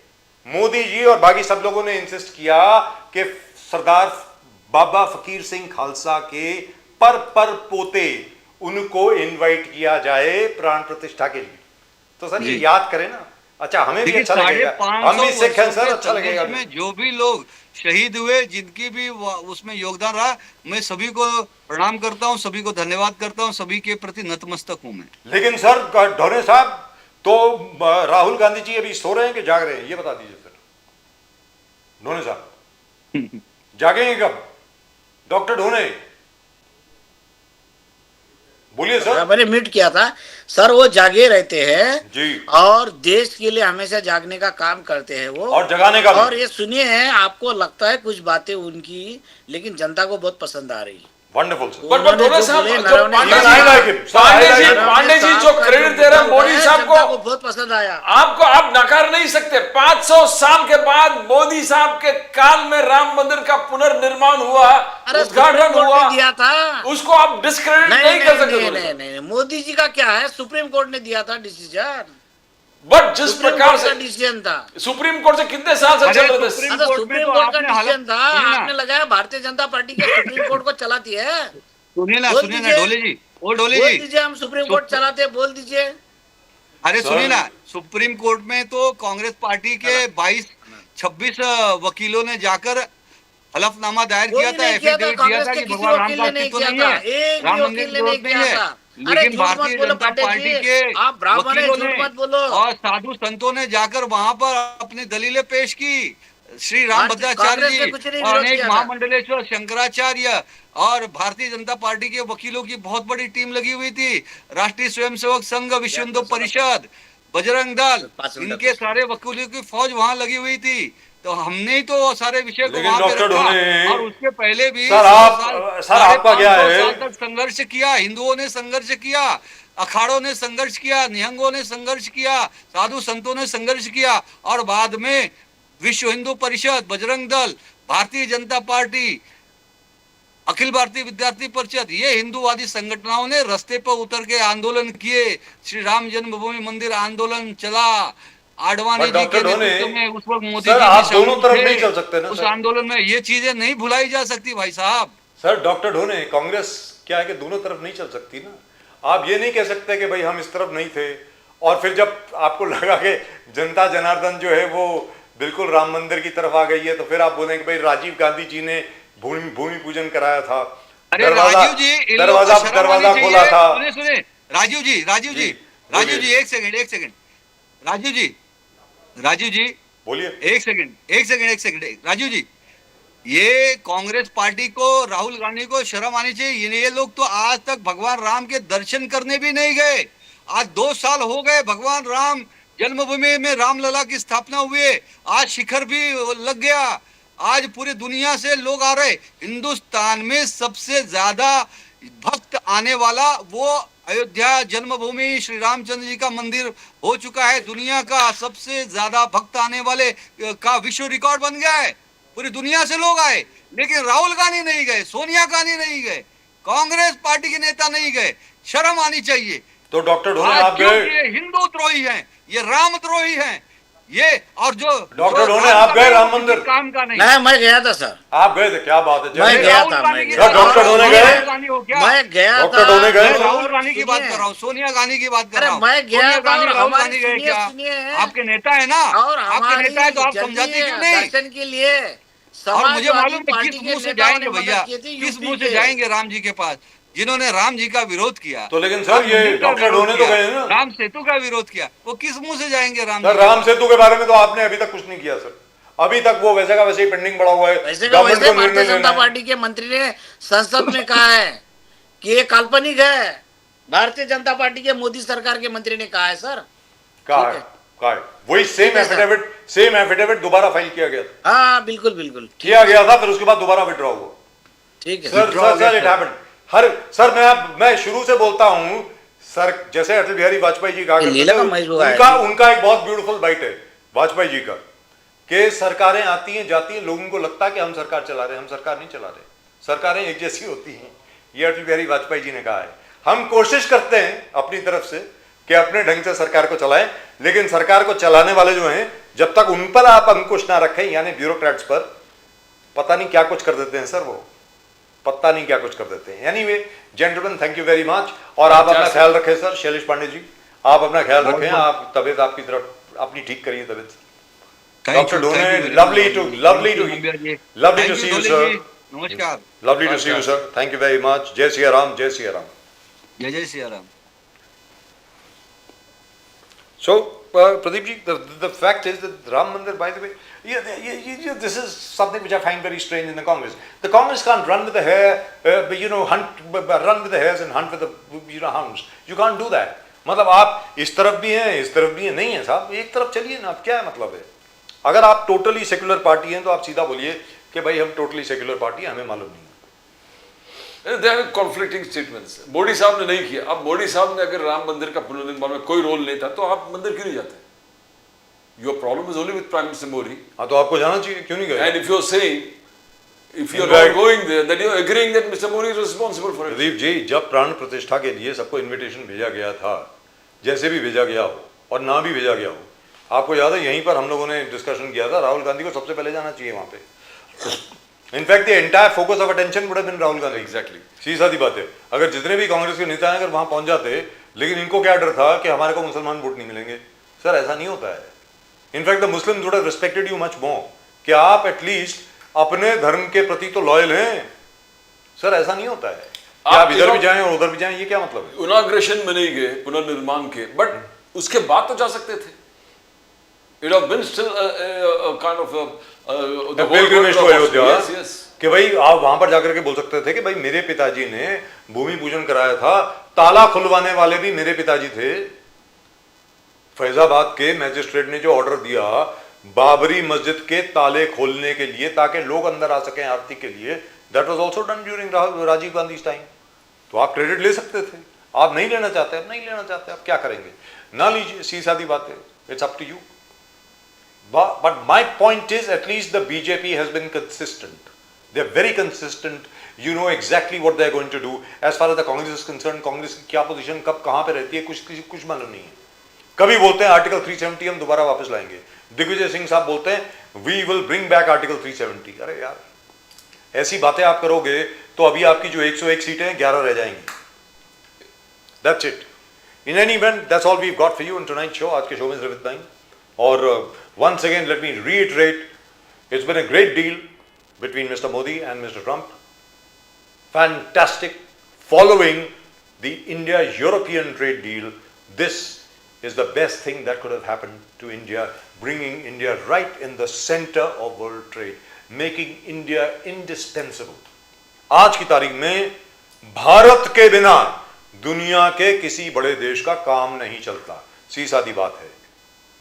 मोदी जी और बाकी सब लोगों ने इंसिस्ट किया कि सरदार बाबा फकीर सिंह खालसा के पर पोते उनको इनवाइट किया जाए प्राण प्रतिष्ठा के लिए। तो सर ये जी। याद करें ना, अच्छा हमें भी देखिए अच्छा लगेगा, 550 हम भी सिख हैं सर, वर्षों के अच्छा लगेगा। संघर्ष में जो भी लोग शहीद हुए, जिनकी भी उसमें योगदान रहा, मैं सभी को प्रणाम करता हूं, सभी को धन्यवाद करता हूं, सभी के प्रति नतमस्तक हूं मैं। लेकिन सर ढोने साहब, तो राहुल गांधी जी अभी सो रहे हैं कि जाग रहे हैं, ये बता दीजिए सर। ढोने साहब जागेंगे कब डॉक्टर ढोने, बोलिए सर। मैंने म्यूट किया था सर। वो जागे रहते हैं जी, और देश के लिए हमेशा जागने का काम करते हैं वो, और जगाने का भी। और ये सुनिए हैं, आपको लगता है कुछ बातें उनकी, लेकिन जनता को बहुत पसंद आ रही है। Wonderful sir. बट उन्होंने ढोले जो साहब, बोले, जो नरवणे पांडे जी- जी, I like him. Sir, I like him. Pandey ji जो साहब का क्रेडिट दे रहे हैं मोदी साहब जनता को को, बहुत पसंद आया। आपको आप नकार नहीं सकते। 500 साल के बाद मोदी साहब के काल में राम मंदिर का पुनर्निर्माण हुआ, अरे उद्घाटन सुप्रीम कोर्ट हुआ, ने दिया था। उसको आप डिस्क्रेडिट नहीं नहीं कर सकते नहीं, ढोले नहीं, साहब। नहीं, मोदी जी का क्या है, सुप्रीम कोर्ट ने दिया था डिसीजन, बट जिस सुप्रीम प्रकार कोर्ट से का डिसीजन था। सुप्रीम कोर्ट से कितने साल से अरे चल रहे थे, सुप्रीम अच्छा कोर्ट में सुप्रीम तो कोर्ट का आपने डिसीजन था, सुनिए ना। आपने लगाया भारतीय जनता पार्टी के सुप्रीम कोर्ट को चलाती है। सुनिए ना, बोल सुनिए ना दीजिए। ढोले जी, ओ ढोले बोल जी, दीजिए, हम सुप्रीम कोर्ट चलाते हैं, बोल दीजिए। अरे सर। सुनिए ना, सुप्रीम कोर्ट में तो कांग्रेस पार्टी के 26 वकीलों ने जाकर हलफनामा दायर कोई किया था, नहीं किया था, एफिडेविट दिया कांग्रेस था के कि किसी भगवान राम वकील का ने नहीं अस्तित्व किया नहीं था, है, एक राम भी मंदिर वकील की ने नहीं जरूरत नहीं किया है। था। अरे लेकिन झूठ मत भारतीय बोलो जनता पांडे जी, पार्टी के आप ब्राह्मण हैं, वकीलों झूठ ने मत बोलो। और साधु संतों ने जाकर वहां पर अपनी दलीलें पेश की। श्री राम कांग्रेस भद्राचार्य ने जी कुछ नहीं और विरोध अनेक किया था। महामंडलेश्वर शंकराचार्य और भारतीय जनता पार्टी के वकीलों की बहुत बड़ी टीम लगी हुई थी। राष्ट्रीय स्वयंसेवक संघ, विश्व हिंदू परिषद, बजरंग दल, इनके सारे वकीलों की फौज वहां लगी हुई थी। तो हमने ही तो सारे विषय को लेकिन वहां पे डॉक्टर रखा ढोले, और उसके पहले भी सर 100 आप- साल, सर आपका क्या 550 है? साल तक संघर्ष किया, हिंदुओं ने संघर्ष किया, अखाड़ों ने संघर्ष किया, निहंगों ने संघर्ष किया, साधु संतों ने संघर्ष किया, और बाद में विश्व हिंदू परिषद, बजरंग दल, भारतीय जनता पार्टी, अखिल भारतीय विद्यार्थी परिषद, ये हिंदूवादी संगठनों ने रास्ते पर उतर के आंदोलन किए। श्री राम जन्मभूमि मंदिर आंदोलन चला, आडवाणी पर जी डॉक्टर के ढोले, नेतृत्व में उस वक्त मोदी सर, जी आप भी शामिल दोनों तरफ थे नहीं चल सकते ना, उस सर। आंदोलन में। ये चीजें नहीं भुलाई जा सकती भाई साहब। सर डॉक्टर ढोने, कांग्रेस क्या है कि दोनों तरफ नहीं चल सकती ना। आप ये नहीं कह सकते कि भाई हम इस तरफ नहीं थे, और फिर जब आपको लगा कि जनता जनार्दन जो है वो बिल्कुल राम मंदिर की तरफ आ गई है, तो फिर आप बोलें कि भाई राजीव गांधी जी ने भूमि पूजन कराया था, अरे राजीव जी, इन लोगों को शर्म आनी दरवाजा चाहिए। खोला था। सुने सुने, राजीव जी, राजीव जी, जी, राजीव बोलिए। जी, एक सेकंड, एक सेकंड, राजीव जी, राजीव जी, बोलिए। एक सेकंड, एक सेकंड, एक सेकंड, राजीव जी, ये कांग्रेस पार्टी को, राहुल गांधी को शर्म आनी चाहिए। ये लोग तो आज तक भगवान राम के दर्शन करने भी नहीं गए, आज 2 साल हो गए भगवान राम जन्मभूमि में रामलला की स्थापना हुए, आज शिखर भी लग गया, आज पूरी दुनिया से लोग आ रहे। हिंदुस्तान में सबसे ज्यादा भक्त आने वाला वो अयोध्या जन्मभूमि श्री रामचंद्र जी का मंदिर हो चुका है। दुनिया का सबसे ज्यादा भक्त आने वाले का विश्व रिकॉर्ड बन गया है। पूरी दुनिया से लोग आए, लेकिन राहुल गांधी नहीं गए, सोनिया गांधी नहीं गए, कांग्रेस पार्टी के नेता नहीं गए। शर्म आनी चाहिए। तो डॉक्टर ढोने आज आप गए, क्योंकि ये हिंदू द्रोही हैं, ये राम द्रोही हैं, ये और जो डॉक्टर जो ढोने राम आप का गए नहीं, राम किसी मंदिर? काम का नहीं। मैं गया था सर, आप गए थे, क्या बात है। मैं जय गया राहुल था, गांधी मैं की- गया था। डॉक्टर ढोने गए? राहुल गांधी हो क्या? मैं गया डॉक्टर था। ढोने गए? मैं तो- राहुल गांधी की बात सुनिए। कर रहा हूँ, सोनिया गांधी की बात कर अरे रहा हूँ। मैं गया सोनिया था गांधी और राहुल हमारी गांधी गए क्या? सुनिए, आपके नेता है ना, और आपके हमारी नेता है तो आप जल्दी समझाते क्यों नहीं? दर्शन के लिए और मुझे समाजवादी मालूम है पार्टी किस के मुंह से नेताओं जाएंगे ने भैया, मदद की थी किस यूपी मुंह से के। जाएंगे राम जी के पास, जिन्होंने राम जी का विरोध किया। तो लेकिन राम सर ये मंदिर का डॉक्टर विरोध ढोने तो किया, गए ना राम सेतु का विरोध किया, वो किस मुंह से जाएंगे राम सर? जी के राम पास? सेतु के बारे में तो आपने अभी तक कुछ नहीं किया सर। अभी तक वो वैसे का वैसे ही पेंडिंग पड़ा हुआ है। वैसे का गवर्नमेंट वैसे को भारतीय निर्णय जनता लेना है। पार्टी के मंत्री ने संसद में कहा है कि ये काल्पनिक है। भारतीय जनता पार्टी के मोदी सरकार के मंत्री ने कहा है सर। कहा ठीक है, है। कहा है। वही ठीक है, सर। सेम एफिडेविट दोबारा फाइल किया गया था, हाँ बिल्कुल बिल्कुल ठीक किया गया था, फिर उसके बाद दोबारा विड्रॉ हुआ। ठीक है sir sir it happened. Her sir मैं शुरू से बोलता हूं सर, जैसे अटल बिहारी वाजपेयी जी कहा ये करते लीला थे, का महेश बुआ है। उनका एक बहुत ब्यूटीफुल बाइट है वाजपेयी जी का, कि सरकारें आती हैं जाती हैं, लोगों को लगता है कि हम सरकार चला रहे हैं, हम सरकार नहीं चला रहे, सरकारें एक जैसी होती हैं। ये अटल बिहारी वाजपेयी जी ने कहा है। हम कोशिश करते हैं अपनी तरफ से कि अपने ढंग से सरकार को चलाएं, लेकिन सरकार को चलाने वाले जो हैं, जब तक उन पर आप अंकुश ना रखें, यानी ब्यूरोक्रेट्स पर, पता नहीं क्या कुछ कर देते हैं सर, वो पता नहीं क्या कुछ कर देते हैं। Anyway gentleman, thank you very much. और आप अपना ख्याल रखें सर। शैलेश पांडे जी, आप अपना ख्याल रखें, आप तबीयत आपकी तरफ अपनी ठीक करिए तबीयत। डॉक्टर ढोने, lovely to see you sir, नमस्कार, lovely to see you sir, thank you very much। जय सिया राम, जय सिया राम। जय जय Siya Ram. So, Pradeep ji, the fact is that Ram Mandir, by the way, this is something which I find very strange in the Congress. The Congress can't run with the hare, run with the hares and hunt with the hounds. You can't do that. मतलब आप इस तरफ भी हैं, इस तरफ भी हैं, नहीं है साहब, एक तरफ चलिए ना। आप क्या है मतलब है? अगर आप टोटली सेक्युलर पार्टी हैं तो आप सीधा बोलिए कि भाई हम टोटली सेक्युलर पार्टी, हमें मालूम नहीं है। They have conflicting statements. Modi साहब ने नहीं किया। अब मोदी साहब ने अगर राम मंदिर का पुनर्निर्माण में कोई रोल नहीं था तो आप मंदिर क्यों नहीं जाते? Your problem is only with Prime Minister Modi. हाँ तो आपको जाना चाहिए, क्यों नहीं गए? And if you're saying, if you're In fact- not going there, then you're agreeing that Mr. Modi is responsible for it. Pradeep ji, जब प्राण प्रतिष्ठा के लिए सबको इनविटेशन भेजा गया था, जैसे भी भेजा गया हो और ना भी भेजा गया हो, आपको याद है यहीं पर हम लोगों ने डिस्कशन किया था, राहुल गांधी को सबसे पहले जाना चाहिए वहां पे। In fact the entire focus of attention would have been Rahul Gandhi. Exactly. सीधी सादी बात है। अगर जितने भी कांग्रेस के नेता हैं अगर वहां पहुंच जाते, लेकिन इनको क्या डर था कि हमारे को मुसलमान वोट नहीं मिलेंगे। सर ऐसा नहीं होता है। In fact the Muslims would have respected you much more, कि आप एटलीस्ट अपने धर्म के प्रति तो लॉयल हैं। सर ऐसा नहीं होता है कि आप इधर भी जाएं और उधर भी जाएं, ये क्या मतलब है? इनॉग्रेशन में नहीं गए पुनर्निर्माण के, बट उसके बाद तो जा सकते थे। It would have been still a kind of the whole pilgrimage to Ayodhya, Yes, yes. कि भाई आप वहां पर जाकर के बोल सकते थे कि भाई मेरे पिताजी ने भूमि पूजन कराया था, ताला खुलवाने वाले भी मेरे पिताजी थे। फैजाबाद के मैजिस्ट्रेट ने जो ऑर्डर दिया बाबरी मस्जिद के ताले खोलने के लिए ताकि लोग अंदर आ सकें आरती के लिए, that was also done during Rajiv Gandhi time. तो आप क्रेडिट ले सकते थे। आप नहीं लेना चाहते, अब नहीं लेना चाहते, आप क्या करेंगे? ना लीजिए, सी सादी बात है, it's up to you. But my point is, at least the BJP has been consistent. They're very consistent. You know exactly what they're going to do. As far as the Congress is concerned, Congress की क्या position कब कहाँ पे रहती है कुछ मालूम नहीं है। कभी बोलते हैं आर्टिकल 370 हम दोबारा वापस लाएंगे। दिग्विजय सिंह साहब बोलते हैं we will bring back article 370। अरे यार, ऐसी बातें आप करोगे तो अभी आपकी जो 101 सीटें हैं 11 रह जाएंगी। That's it. In any event, that's all we've got for you in tonight's show. आज के शो में रवित भाई, और once again let me reiterate, it's been a great deal between Mr. Modi and Mr. Trump. Fantastic. Following the India-European trade deal, this is the best thing that could have happened to India, bringing India right in the center of world trade, making India indispensable. आज की तारीख में भारत के बिना दुनिया के किसी बड़े देश का काम नहीं चलता। सीधी सादी बात है।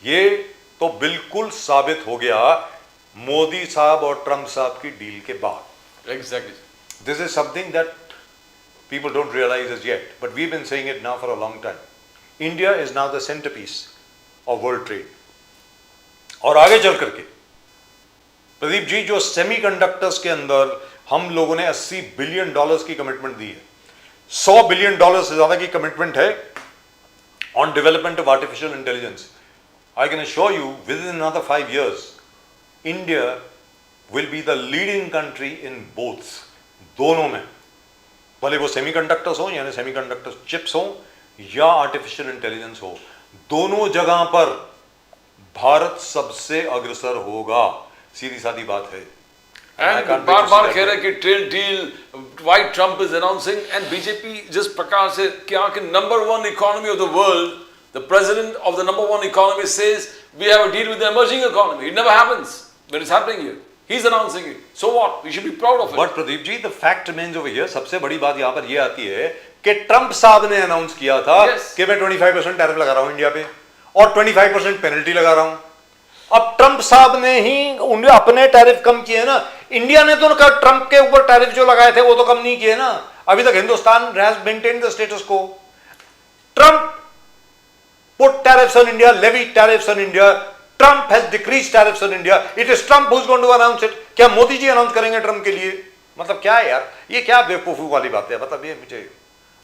ये तो बिल्कुल साबित हो गया मोदी साहब और ट्रंप साहब की डील के बाद। Exactly. This is something that people don't realize as yet, but we've been saying it now for a long time. India is now the centerpiece of world trade. और आगे चल करके प्रदीप जी, जो सेमीकंडक्टर्स के अंदर हम लोगों ने 80 बिलियन डॉलर्स की कमिटमेंट दी है, 100 बिलियन डॉलर से ज्यादा की कमिटमेंट है on development of artificial intelligence. I can assure you with in another 5 years India will be the leading country in both, दोनों में, भले वो सेमीकंडक्टर्स हो यानी सेमीकंडक्टर चिप्स हो या आर्टिफिशियल इंटेलिजेंस हो, दोनों जगह पर भारत सबसे अग्रसर होगा। सीधी सादी बात है। And बार बार कह रहे कि trade deal why Trump is announcing, and BJP जिस प्रकार से क्या कि number 1 economy of the world, the president of the number 1 economy says we have a deal with the emerging economy. It never happens but it's happening here. He is announcing it, so what, we should be proud of it. But Pradeep ji, the fact remains over here. सबसे बड़ी बात यहां पर यह आती है कि Trump साहब ने अनाउंस किया था कि मैं 25% टैरिफ लगा रहा हूं इंडिया पे और 25% पेनल्टी लगा रहा हूं। अब ट्रंप साहब ने ही अपने टैरिफ कम किए ना, इंडिया ने तो ट्रंप के ऊपर टैरिफ जो लगाए थे वो तो कम नहीं किए ना। अभी तक Hindustan has maintained the status quo. Trump put tariffs on India, levied tariffs on India. Trump has decreased tariffs on India. It is Trump who's going to announce it. क्या मोदी जी अनाउंस करेंगे ट्रंप के लिए? मतलब क्या है यार, ये क्या बेवकूफी वाली बात है? मतलब ये मुझे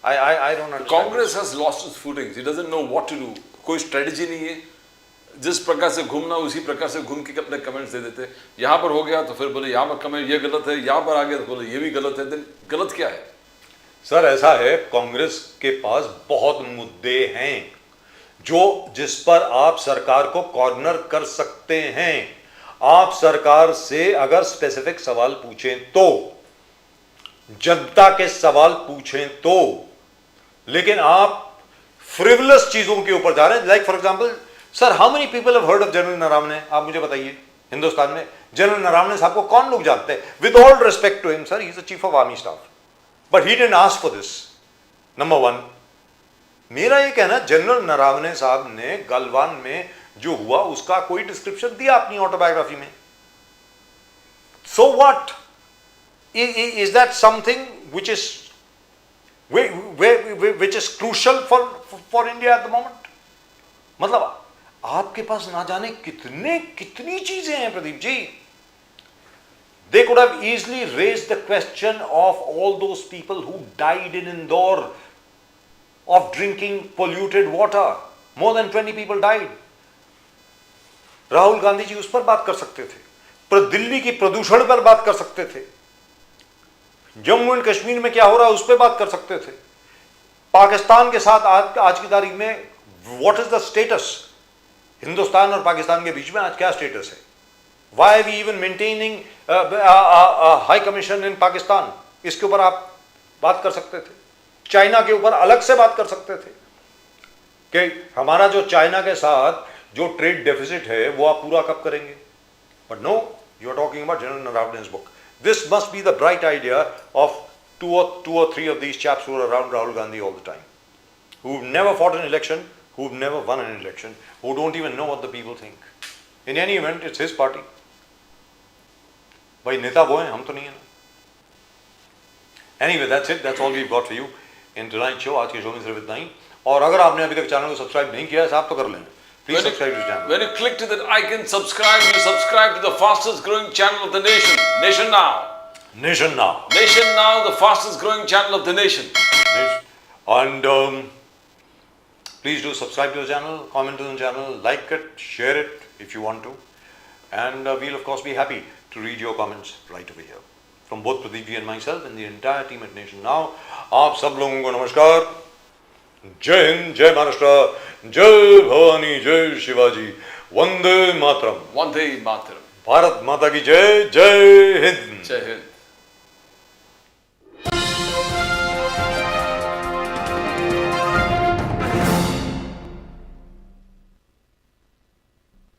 I don't understand. Congress has lost its footings. He doesn't know what to do. कोई स्ट्रेटजी नहीं है। जिस प्रकार से घूमना उसी प्रकार से घूम के अपने कमेंट्स दे देते। यहाँ पर हो गया तो फिर बोले यहाँ पर कमेंट ये गलत है, यहाँ पर आ गया तो बोले ये भी गलत है। देन गलत क्या है? सर ऐसा है, कांग्रेस के पास बहुत मुद्दे हैं जो जिस पर आप सरकार को कॉर्नर कर सकते हैं। आप सरकार से अगर स्पेसिफिक सवाल पूछें तो, जनता के सवाल पूछें तो, लेकिन आप फ्रिवलस चीजों के ऊपर जा रहे हैं। Like for example sir, how many people have heard of general Naravane? आप मुझे बताइए, हिंदुस्तान में जनरल नरावने साहब को कौन लोग जानते हैं? With all respect to him sir, he is the chief of army staff, but he didn't ask for this. Number 1, मेरा ये कहना, जनरल नरावने साहब ने गलवान में जो हुआ उसका कोई डिस्क्रिप्शन दिया अपनी ऑटोबायोग्राफी में। So what is that something which is crucial for India at the moment? मतलब आपके पास ना जाने कितनी चीजें हैं Pradeep ji. They could have easily raised the question of all those people who died in Indore of drinking polluted water. More than 20 people died. Rahul Gandhi जी उस पर बात कर सकते थे, पर दिल्ली की प्रदूषण पर बात कर सकते थे, जम्मू एंड कश्मीर में क्या हो रहा है उस पर बात कर सकते थे, पाकिस्तान के साथ आज की तारीख में what is the status, Hindustan और पाकिस्तान के बीच में आज क्या स्टेटस है, Why are we even maintaining a high commission in Pakistan? इसके ऊपर आप बात कर सकते थे। चाइना के ऊपर अलग से बात कर सकते थे कि हमारा जो चाइना के साथ जो ट्रेड डेफिसिट है वो आप पूरा कब करेंगे। But no, you are talking about general Naravane's book. This must be the bright idea of two or three of these chaps who are around Rahul Gandhi all the time, who've never fought an election, who've never won an election, who don't even know what the people think. In any event, it's his party. भाई नेता वो हैं, हम तो नहीं है ना। Anyway, that's it. That's all we've got for you in tonight's show. आज के शो में सिर्फ इतना ही। और अगर आपने अभी तक चैनल को सब्सक्राइब नहीं किया है, आप तो कर लें। Please subscribe to the channel. When you click to that icon, subscribe. You subscribe to the fastest growing channel of the nation. Nation Now. Nation Now. Nation Now, the fastest growing channel of the nation. And please do subscribe to the channel, comment to the channel, like it, share it if you want to. And we'll of course be happy to read your comments right over here. From both Pradeep ji and myself and the entire team at Nation Now, आप सब लोगों को नमस्कार। जय हिंद, जय महाराष्ट्र, जय भवानी, जय Shivaji, Vande Mataram. Vande Mataram. Bharat माता की जय, जय हिंद। Jai Hind.